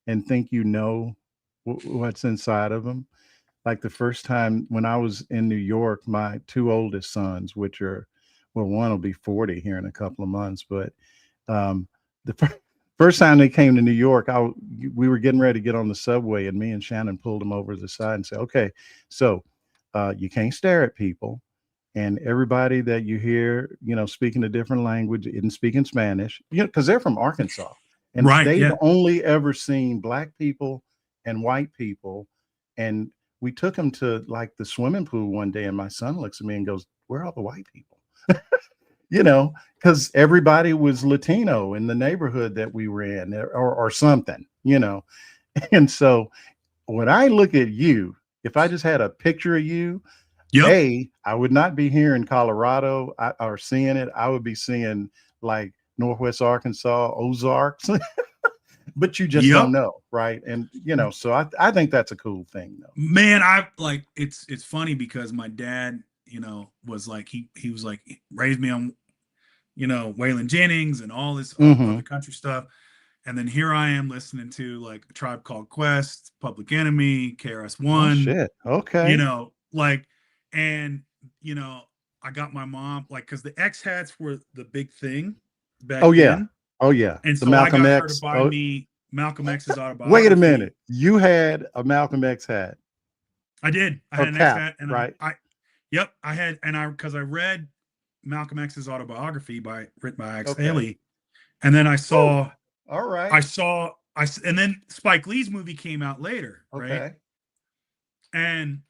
and think you know what's inside of them. Like the first time when I was in New York, my two oldest sons, which are, well, one will be 40 here in a couple of months, but um, the first time they came to New York, we were getting ready to get on the subway, and me and Shannon pulled them over to the side and said, "Okay, so you can't stare at people, and everybody that you hear, you know, speaking a different language, isn't speaking Spanish, you know, because they're from Arkansas, and right, they've yeah, only ever seen black people and white people, and we took them to like the swimming pool one day, and my son looks at me and goes, "Where are all the white people?" You know, because everybody was Latino in the neighborhood that we were in, or something, you know. And so when I look at you, if I just had a picture of you, yep, I would not be here in Colorado or seeing it. I would be seeing like Northwest Arkansas, Ozarks, but you just don't yep. know, right? And you know, so I think that's a cool thing, though. Man, I like it's funny because my dad, was like he was like raised me on, Waylon Jennings and all this other Hmm. country stuff. And then here I am listening to like a Tribe Called Quest, Public Enemy, KRS Oh One, shit. Okay. like, and I got my mom like because the X hats were the big thing Oh back yeah. then, Oh yeah. and The so I Malcolm got her to X. buy Oh, me Malcolm X's wait a autobiography. minute. You had a Malcolm X hat I did. I or had an X cap, hat, and right? yep, I had, and because I read Malcolm X's autobiography written by X Okay. Haley, and then Woo. All right. and then Spike Lee's movie came out later, right? Okay. And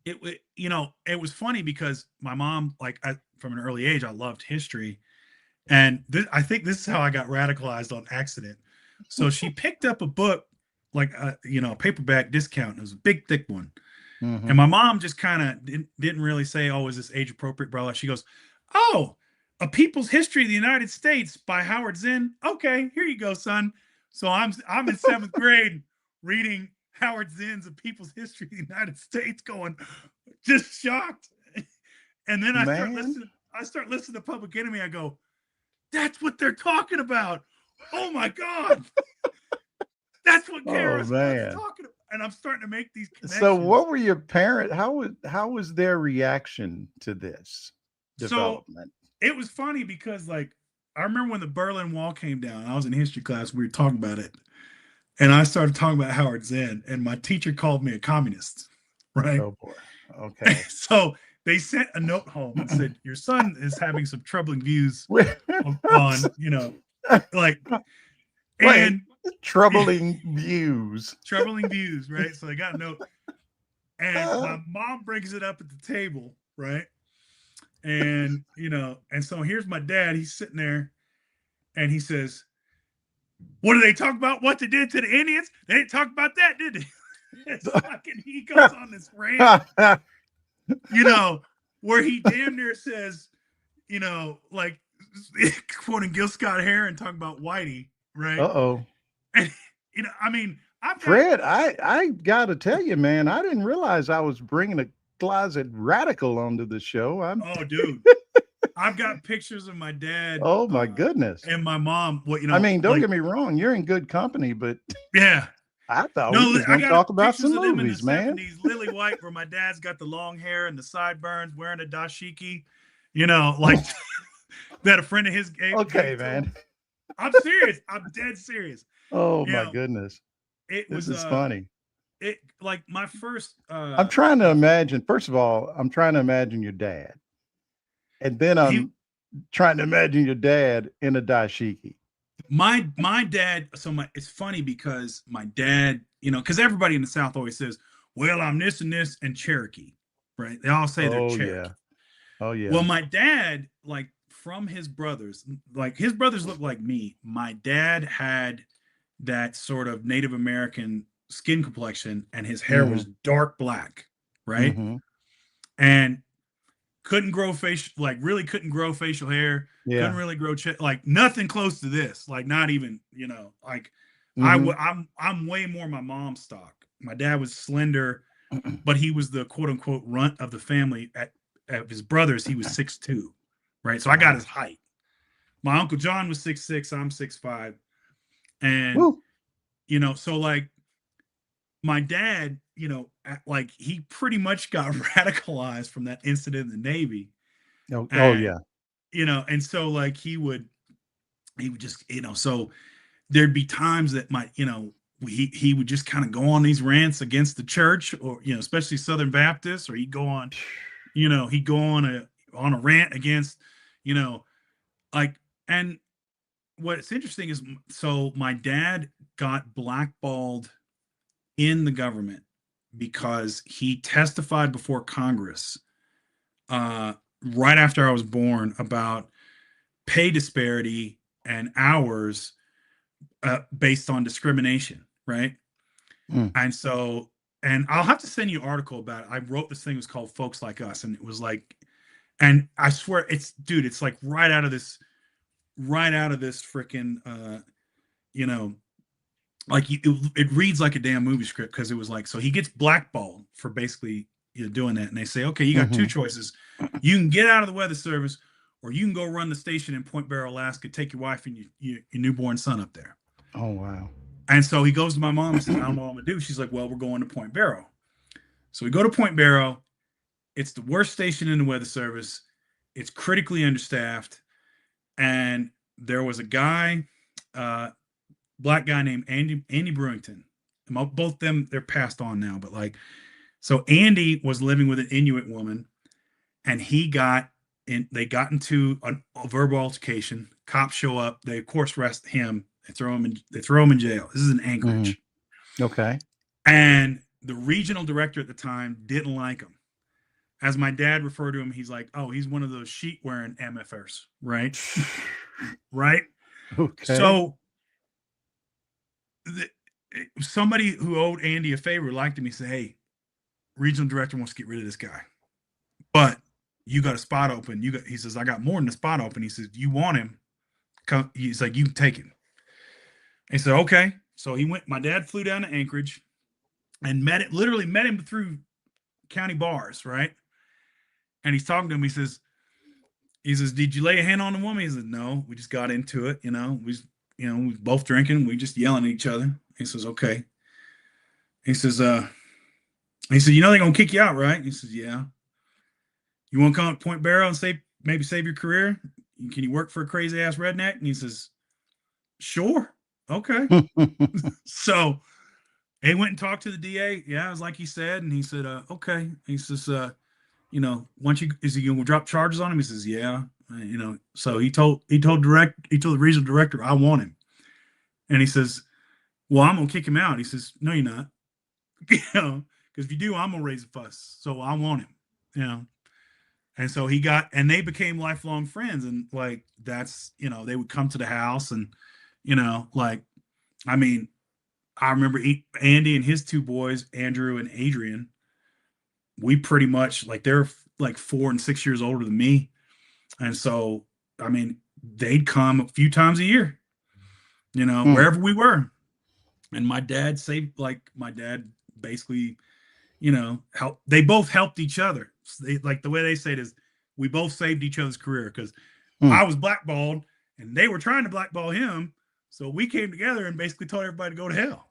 it was funny because my mom, like, from an early age, I loved history, and I think this is how I got radicalized on accident. So she picked up a book like a paperback discount. It was a big thick one. And Mhm. my mom just kind of didn't really say, "Oh, is this age appropriate, blah blah." She goes, "Oh, A People's History of the United States by Howard Zinn. Okay, here you go, son." So I'm in 7th grade reading Howard Zinn's A People's History of the United States, going just shocked. And then Man. I start listening to Public Enemy. I go, "That's what they're talking about. Oh my god, that's what Oh, KRS-One's man. talking about." And I'm starting to make these So connections. what were your parent how was their reaction to this So development? it was funny because like I remember when the Berlin Wall came down. I was in history class. We were talking about it, and I started talking about Howard Zinn, and my teacher called me a communist. Right. Oh, boy. Okay. So they sent a note home and said, "Your son is having some troubling views Wait, on like wait, and troubling views. troubling views." Right. So I got a note, and my mom brings it up at the table. Right. And so here's my dad. He's sitting there, and he says, "What do they talk about? What they did to the Indians? They didn't talk about that, did they?" It's fucking, he goes on this rant, where he damn near says, like quoting Gil Scott Heron talking about Whitey, right? Uh-oh. And I mean, I've got Fred, I gotta tell you, man, I didn't realize I was bringing a closet radical onto the show. oh, dude, I've got pictures of my dad Oh my goodness. and my mom. What I mean, don't like, get me wrong, you're in good company, but yeah. I thought we No, was I gonna got talk about pictures some of them in the movies, man. 70s, lily white, where my dad's got the long hair and the sideburns, wearing a dashiki, like that a friend of his gave Okay, to him. man. I'm serious. I'm dead serious. Oh You my know, goodness. it This was is funny. it like my first I'm trying to imagine, first of all, I'm trying to imagine your dad. And then he I'm trying to imagine your dad in a dashiki. my dad. So it's funny because my dad, because everybody in the South always says, "Well, I'm this and this and Cherokee," right? They all say they're Oh Cherokee. yeah. Oh Well, yeah. my dad, like from his brothers, like his brothers look like me. My dad had that sort of Native American skin complexion, and his hair was Mhm. dark black, right? Mhm. And couldn't grow facial, like really couldn't grow facial hair, couldn't Yeah. really grow like nothing close to this, like not even, like Mhm. I'm way more my mom's stock. My dad was slender, but he was the quote unquote runt of the family. At his brothers, he was 6'2", right? So I got Wow. his height. My uncle John was 6'6", I'm 6'5", and Woo. so like my dad, like he pretty much got radicalized from that incident in the Navy, Oh and yeah. and so like he would just so there'd be times that he would just kind of go on these rants against the church, or especially Southern Baptists, or he'd go on he'd go on a rant against you know like and what's interesting is, so my dad got blackballed in the government because he testified before Congress uh, right after I was born about pay disparity and hours based on discrimination, right? Mm. And so, and I'll have to send you an article about it. I wrote this thing, it was called Folks Like Us, and it was like, and I swear it's like right out of this freaking, you know, like it reads like a damn movie script, because it was like, so he gets blackballed for basically doing that, and they say, okay, you got two Mhm. choices: you can get out of the weather service, or you can go run the station in Point Barrow, Alaska, take your wife and your newborn son up there. Oh wow. And so he goes to my mom and says, I don't know what I'm gonna do. She's like, well, we're going to Point Barrow. So we go to Point Barrow. It's the worst station in the weather service. It's critically understaffed, and there was a guy, uh, black guy named Andy Brewington. Both them, they're passed on now, but like, so Andy was living with an Inuit woman, and they got into a verbal altercation. Cops show up. They of course arrest him. They throw him in jail. This is in Mhm. Anchorage, Okay. and the regional director at the time didn't like him. As my dad referred to him, he's like, "Oh, he's one of those sheet wearing MFers, right?" Right. Okay. So somebody who owed Andy a favor liked him. He said, "Hey, regional director wants to get rid of this guy, but you got a spot open. He says, I got more than a spot open. He says, you want him? Come. He's like, you can take him. He said, okay. So he went. My dad flew down to Anchorage and literally met him through county bars, right? And he's talking to him. He says, did you lay a hand on the woman? He says, no, we just got into it. We was both drinking. We just yelling at each other. He says, okay. He says, they're gonna kick you out, right? He says, yeah. You want to come to Point Barrow and maybe save your career? Can you work for a crazy ass redneck? And he says, sure. Okay. So he went and talked to the DA. Yeah, it was like he said. And he said, okay. He says, is he going to drop charges on him? He says, yeah. So he told the regional director, I want him. And he says, well, I'm going to kick him out. He says, no, you're not. Because if you do, I'm going to raise a fuss. So I want him, And so they became lifelong friends. And like, that's, they would come to the house and, I remember Andy and his two boys, Andrew and Adrian, we pretty much they're like 4 and 6 years older than me. And so, they'd come a few times a year, wherever we were. And my dad basically, they both helped each other. The way they say it is, we both saved each other's career because I was blackballed and they were trying to blackball him. So we came together and basically told everybody to go to hell.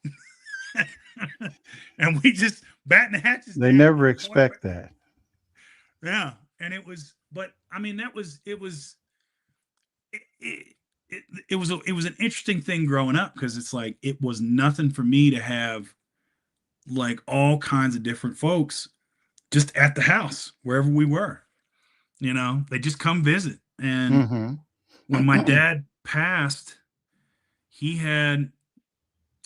And we just batting the hatches. They never expect that. Yeah. And it was an interesting thing growing up because it's like, it was nothing for me to have like all kinds of different folks just at the house, wherever we were, they just come visit. And when my dad passed, he had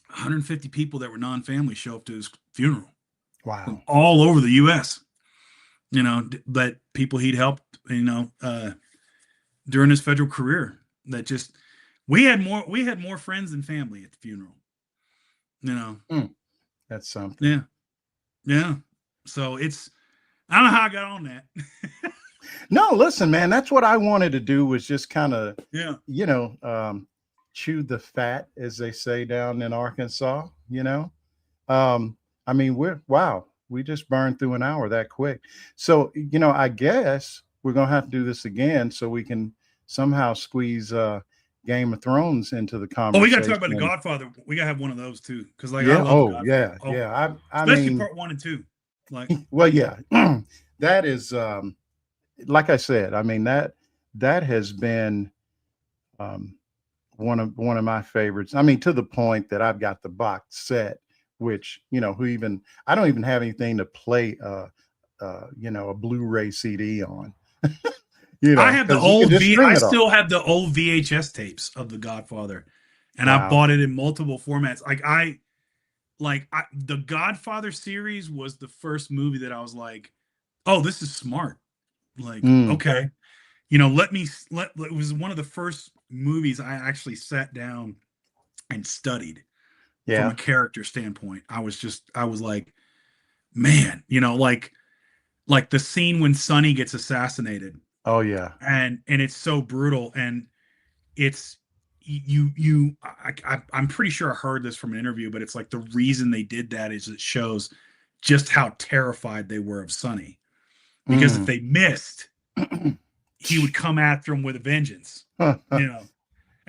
150 people that were non-family show up to his funeral. Wow. From all over the U.S., but people he'd helped, during his federal career that just, we had more friends than family at the funeral, That's something. Yeah. Yeah. So I don't know how I got on that. No, listen, man, that's what I wanted to do was just kind of, chew the fat, as they say down in Arkansas, we just burned through an hour that quick. So, I guess we're going to have to do this again so we can somehow squeeze Game of Thrones into the conversation. Oh, we got to talk about The Godfather. We got to have one of those too. Cause I love especially part 1 and 2. Well, yeah, that is, like I said, that has been, one of my favorites. To the point that I've got the box set, which, I don't even have anything to play, a Blu-ray CD on. I have I still have the old VHS tapes of The Godfather, and I bought it in multiple formats. The Godfather series was the first movie that I was like, oh, this is smart. Okay. It was one of the first movies I actually sat down and studied from a character standpoint. I was like, man, like the scene when Sonny gets assassinated. Oh yeah. And it's so brutal. And it's, I'm pretty sure I heard this from an interview, but it's like the reason they did that is it shows just how terrified they were of Sonny. Because if they missed, he would come after him with a vengeance, And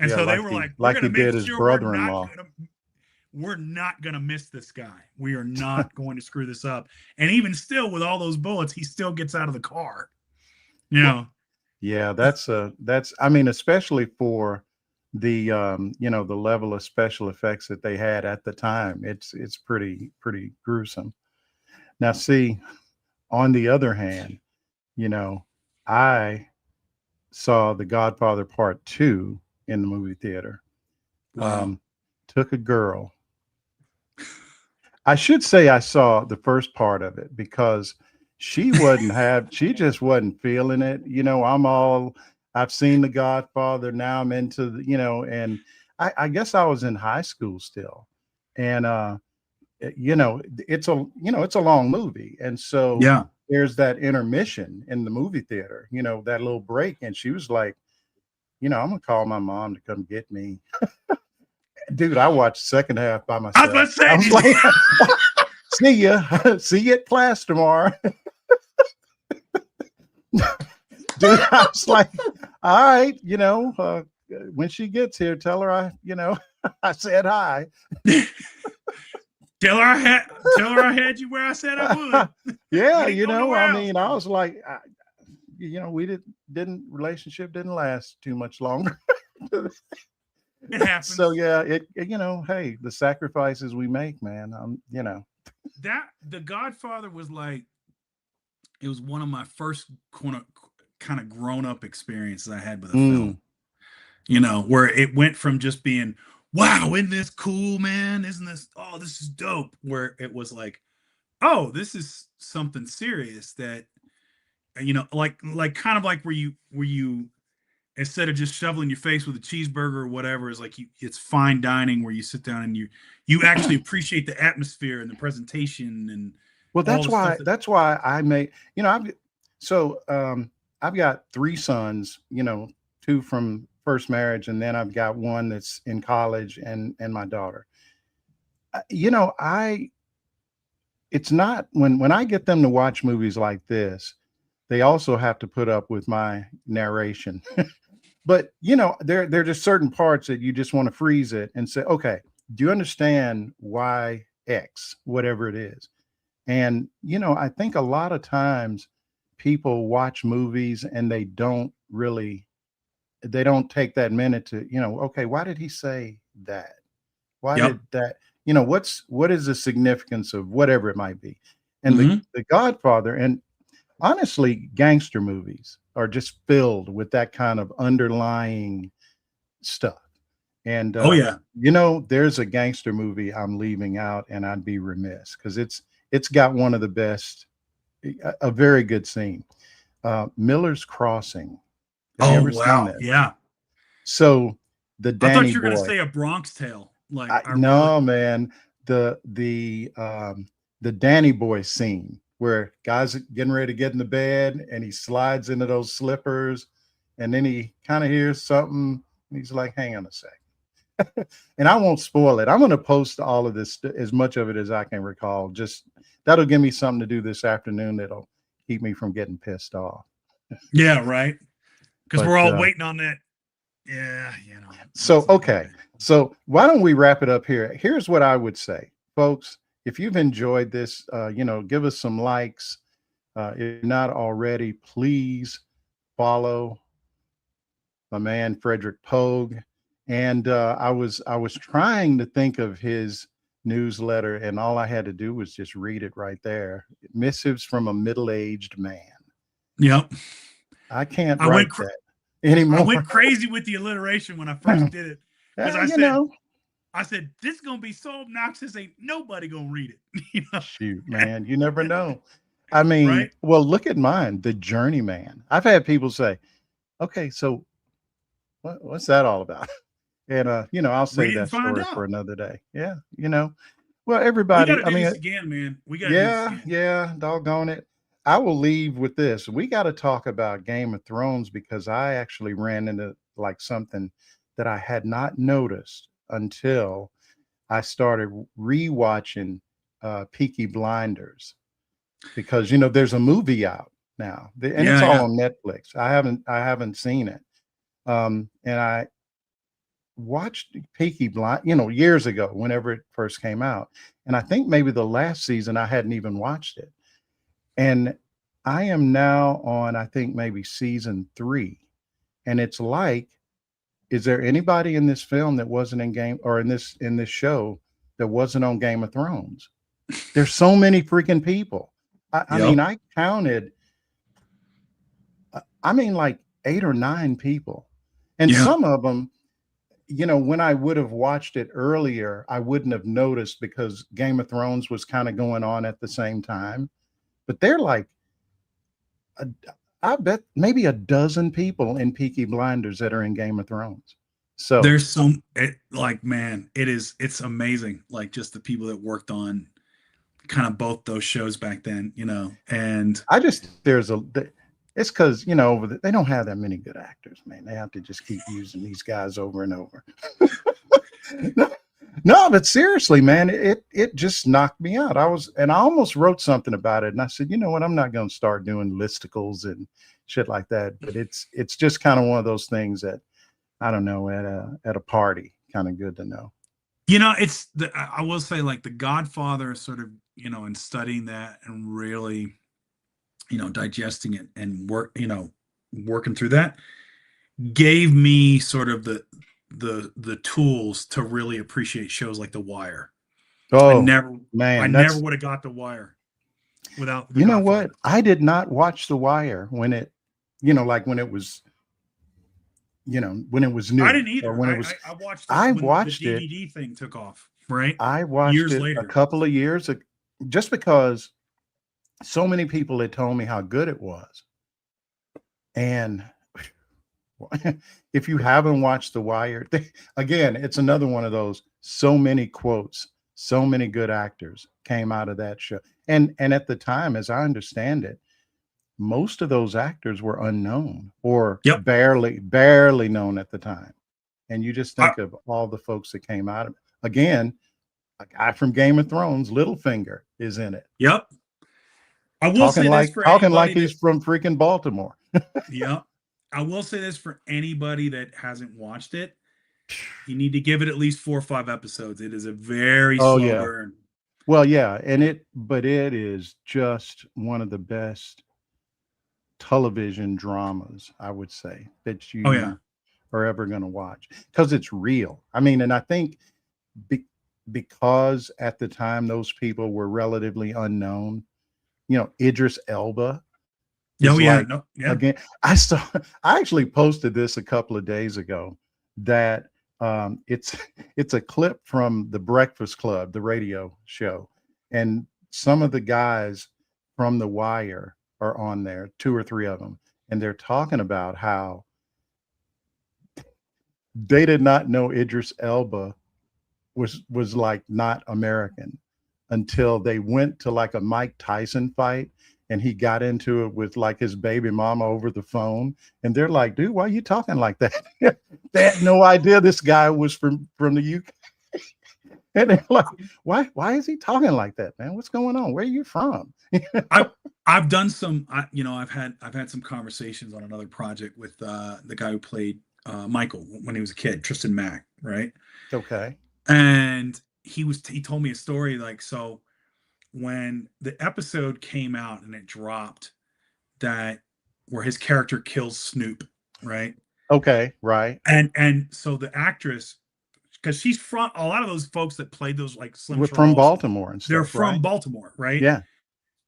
so they were like he did his brother-in-law. We're not going to miss this guy. We are not going to screw this up. And even still, with all those bullets, he still gets out of the car. Yeah, that's especially for the, the level of special effects that they had at the time. It's pretty gruesome. Now, see, on the other hand, I saw The Godfather Part 2 in the movie theater. Wow. Took a girl. I should say I saw the first part of it because she just wasn't feeling it. I've seen The Godfather. Now I'm into and I guess I was in high school still. And it's a long movie, and so Yeah. there's that intermission in the movie theater, that little break, and she was like, I'm gonna call my mom to come get me. Dude, I watched the second half by I was about myself. to say, I was like, see ya. See you at class tomorrow. Dude, I was like, all right, when she gets here, tell her I said hi. tell her I had you where I said I would. Yeah, I mean, I was like, we didn't relationship didn't last too much longer. It happens. So yeah, hey, the sacrifices we make, man. That The Godfather was like, it was one of my first kind of grown up experiences I had with a film. Where it went from just being, wow, isn't this cool, man? Isn't this, oh, this is dope? Where it was like, oh, this is something serious that, like kind of like where you instead of just shoveling your face with a cheeseburger or whatever, is like it's fine dining where you sit down and you actually appreciate the atmosphere and the presentation and well, all the stuff that's why I made, I've got 3 sons, 2 from first marriage, and then I've got 1 that's in college, and my daughter. It's not, when I get them to watch movies like this, they also have to put up with my narration. But there are just certain parts that you just want to freeze it and say, okay, do you understand why X, whatever it is? And I think a lot of times people watch movies and they don't take that minute to, okay, why did he say that? Why Yep. did that? What is the significance of whatever it might be? And the Godfather, and honestly, gangster movies are just filled with that kind of underlying stuff. And Oh yeah. there's a gangster movie I'm leaving out, and I'd be remiss because it's got one of the best, a very good scene. Miller's Crossing. Have you ever seen that? Yeah. So the I thought Danny you were going to boy. say A Bronx Tale. Like, No, man. The Danny boy scene where guys are getting ready to get in the bed and he slides into those slippers, and then he kind of hears something and he's like, hang on a sec. And I won't spoil it. I'm going to post all of this, as much of it as I can recall. Just that'll give me something to do this afternoon that'll keep me from getting pissed off. Yeah, right. Because But, we're all waiting on that. Yeah, So, okay. So why don't we wrap it up here? Here's what I would say, folks. If you've enjoyed this, give us some likes. If you're not already, please follow my man Frederick Poag. And I was trying to think of his newsletter, and all I had to do was just read it right there. Missives from a Middle-Aged Man. Yep. I can't write that anymore. I went crazy with the alliteration when I first did it. Because I said, this is going to be so obnoxious, ain't nobody going to read it. Shoot, man, you never know. I mean, right? Well, look at mine, The Journeyman. I've had people say, okay, so what's that all about? And, I'll say that story for another day. Yeah. Well, everybody, we gotta do this again, man. We got to do this again. Yeah, doggone it. I will leave with this. We got to talk about Game of Thrones, because I actually ran into like something that I had not noticed until I started rewatching Peaky Blinders, because there's a movie out now, and it's all on Netflix. I haven't seen it, and I watched Peaky Blinders, years ago, whenever it first came out, and I think maybe the last season I hadn't even watched it. And I am now on, I think, maybe season 3. And it's like, is there anybody in this film that wasn't in this show that wasn't on Game of Thrones? There's so many freaking people. I mean, I counted, like 8 or 9 people. And some of them, when I would have watched it earlier, I wouldn't have noticed, because Game of Thrones was kind of going on at the same time. But they're like, I bet maybe a dozen people in Peaky Blinders that are in Game of Thrones. So There's some like, man, it's amazing. Like just the people that worked on kind of both those shows back then, and I just it's because they don't have that many good actors, man. They have to just keep using these guys over and over. no, no, but seriously, man, it just knocked me out. I almost wrote something about it, and I said, you know what, I'm not going to start doing listicles and shit like that. But it's just kind of one of those things that I don't know, at a party, kind of good to know. I will say, like, The Godfather, sort of, and studying that and really, digesting it and working through that gave me sort of the tools to really appreciate shows like The Wire. I Oh never I man, never that's would have got The Wire without The you know what? Godfather. I did not watch The Wire when it, like when it was I new, didn't or either. when it was. I watched it I when the watched it. DVD thing took off, right? I watched Years it a later. couple of years ago, just because so many people had told me how good it was. And if you haven't watched The Wire, again, it's another one of those, so many quotes, so many good actors came out of that show. And at the time, as I understand it, most of those actors were unknown or Yep. barely known at the time. And you just I, think of all the folks that came out of it. Again, a guy from Game of Thrones, Littlefinger, is in it. yep. I will Talking say this like for talking like anybody he's from freaking Baltimore. yep. I will say this for anybody that hasn't watched it. You need to give it at least 4 or 5 episodes. It is a very Oh slow yeah. burn. Well, yeah, but it is just one of the best television dramas, I would say, that Oh yeah. you are ever going to watch, because it's real. I mean, and I think because at the time those people were relatively unknown, Idris Elba Oh is yeah. like, No, yeah. again, I actually posted this a couple of days ago, that it's a clip from The Breakfast Club, the radio show, and some of the guys from The Wire are on there, 2 or 3 of them, and they're talking about how they did not know Idris Elba was like not American until they went to like a Mike Tyson fight, and he got into it with like his baby mama over the phone, and they're like, dude, why are you talking like that? They had no idea this guy was from the UK. And they're like, why is he talking like that, man? What's going on? Where are you from? I've done some I've had some conversations on another project with the guy who played Michael when he was a kid, Tristan Mack, right? Okay. And he told me a story, like, so when the episode came out and it dropped, that where his character kills Snoop, right? Okay, right. And so the actress, because she's from, a lot of those folks that played those, like Slim We're from Charles, Baltimore and they're stuff, from right? Baltimore, right? Yeah.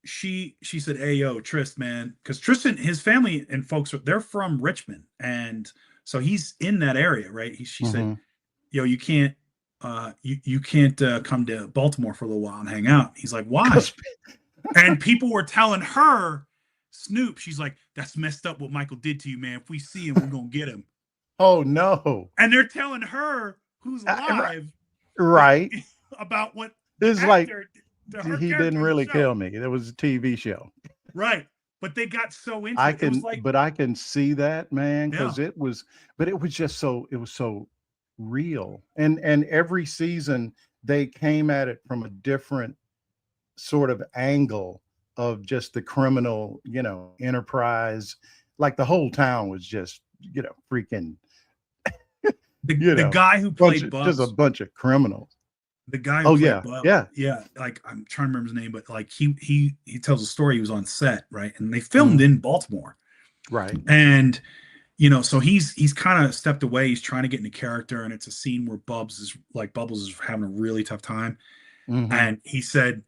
She said, "Hey, yo, Trist, man," because Tristan, his family and folks, they're from Richmond, and so he's in that area, right? She said, Mm-hmm. "Yo, you can't, you can't come to Baltimore for a little while and hang out." He's like, "Why?" And people were telling her, Snoop, she's like, "That's messed up what Michael did to you, man. If we see him, we're gonna get him." Oh no. And they're telling her, who's alive, right. about what It's like, he didn't really kill me. It was a TV show. Right. But they got so into it. It was like, I can see that, man, because yeah. it was just so, it was so real. And every season they came at it from a different sort of angle of just the criminal, enterprise. Like the whole town was just, freaking, the guy who played Bugs, just a bunch of criminals. The guy who Oh played yeah, Bugs, yeah. yeah. Like, I'm trying to remember his name, but like he tells a story. He was on set, right, and they filmed in Baltimore, right. And so he's kind of stepped away. He's trying to get into character, and it's a scene where Bubbles is having a really tough time, and he said,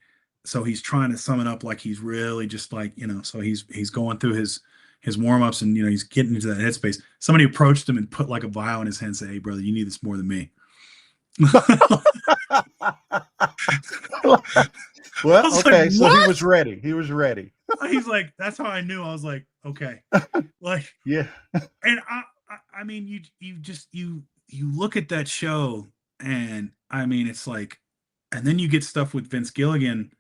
so he's trying to sum it up, like he's really just like, so he's going through his warm-ups, and he's getting into that headspace. Somebody approached him and put like a vial in his hand and said, "Hey brother, you need this more than me." Well, okay, like, so he was ready. He was ready. He's like, that's how I knew. I was like, okay. Like, yeah. And I mean, you you look at that show, and I mean, it's like, and then you get stuff with Vince Gilligan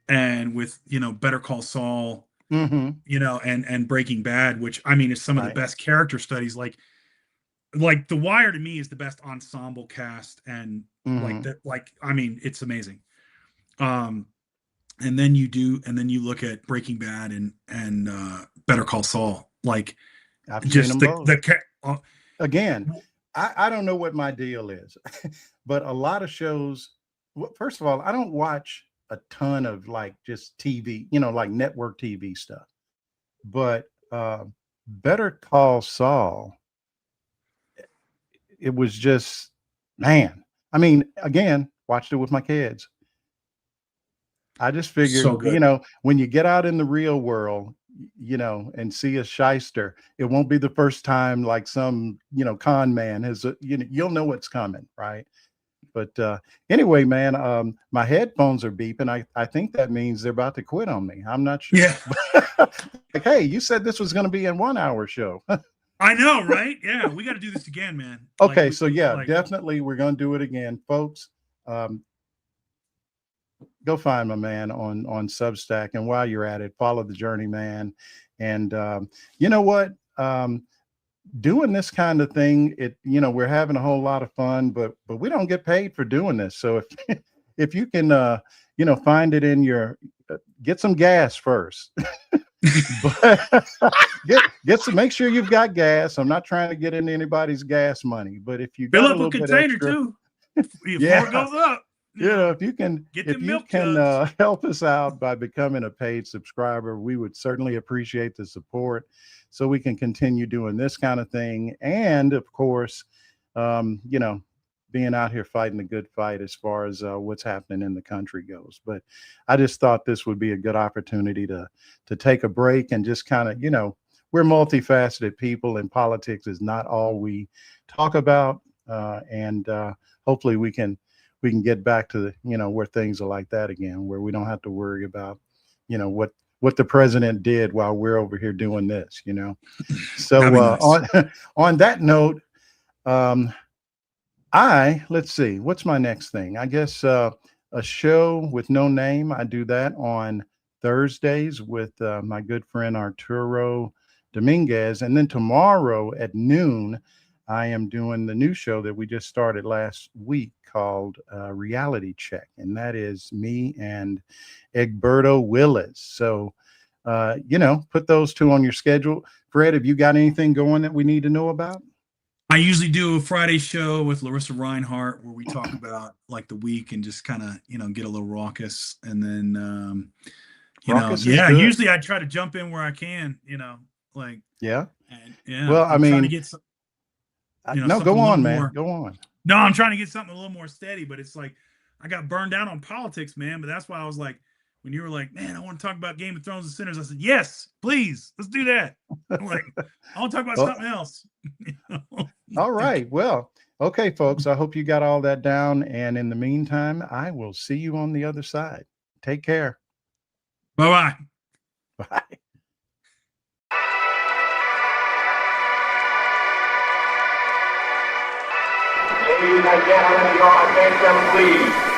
and with, Better Call Saul, Mm-hmm. and Breaking Bad, which I mean is some of the Right. best character studies. Like The Wire to me is the best ensemble cast, and like Mm-hmm. that, like I mean, it's amazing. Um, and then you look at Breaking Bad and Better Call Saul, like I've seen just them both. Again, I don't know what my deal is, but a lot of shows. First of all, I don't watch a ton of like just TV, like network TV stuff. But Better Call Saul, it was just, man. I mean, again, watched it with my kids. I just figured, so good. when you get out in the real world, and see a shyster, it won't be the first time like some, con man has, you'll know what's coming, right? But anyway, man, my headphones are beeping. I think that means they're about to quit on me. I'm not sure. Yeah, Like, hey, you said this was going to be a 1 hour show. I know, right? Yeah, we got to do this again, man. Okay, so yeah, definitely we're going to do it again, folks. Go find my man on Substack, and while you're at it, follow the Journeyman. And you know what? Doing this kind of thing, we're having a whole lot of fun, but we don't get paid for doing this. So if if you can find it in your get some gas first. But get some, make sure you've got gas. I'm not trying to get into anybody's gas money, but if you fill got a up a little bit container extra, too before yeah, it goes up. if you can, Get if them you milk can jugs. help us out by becoming a paid subscriber, we would certainly appreciate the support, so we can continue doing this kind of thing. And of course, being out here fighting the good fight as far as what's happening in the country goes. But I just thought this would be a good opportunity to take a break and just kind of, we're multifaceted people, and politics is not all we talk about. And hopefully we can get back to the, where things are like that again, where we don't have to worry about, what the president did while we're over here doing this. So Nice. on that note, let's see, what's my next thing? I guess a show with no name. I do that on Thursdays with my good friend Arturo Dominguez. And then tomorrow at noon, I am doing the new show that we just started last week called Reality Check. And that is me and Egberto Willis. So, put those two on your schedule. Fred, have you got anything going that we need to know about? I usually do a Friday show with Larissa Reinhart where we talk about like the week and just kind of, get a little raucous. And then, Raucous is yeah, good. usually I try to jump in where I can, like, Yeah. and yeah, Well, I'm trying to get some, no, go on, man. Go on. No, I'm trying to get something a little more steady, but it's like, I got burned out on politics, man. But that's why I was like, when you were like, man, I want to talk about Game of Thrones and Sinners, I said, yes, please, let's do that. I'm like, I want to talk about something else. All right. Well, okay, folks, I hope you got all that down. And in the meantime, I will see you on the other side. Take care. Bye-bye. Bye. Ladies and gentlemen, your attention, please.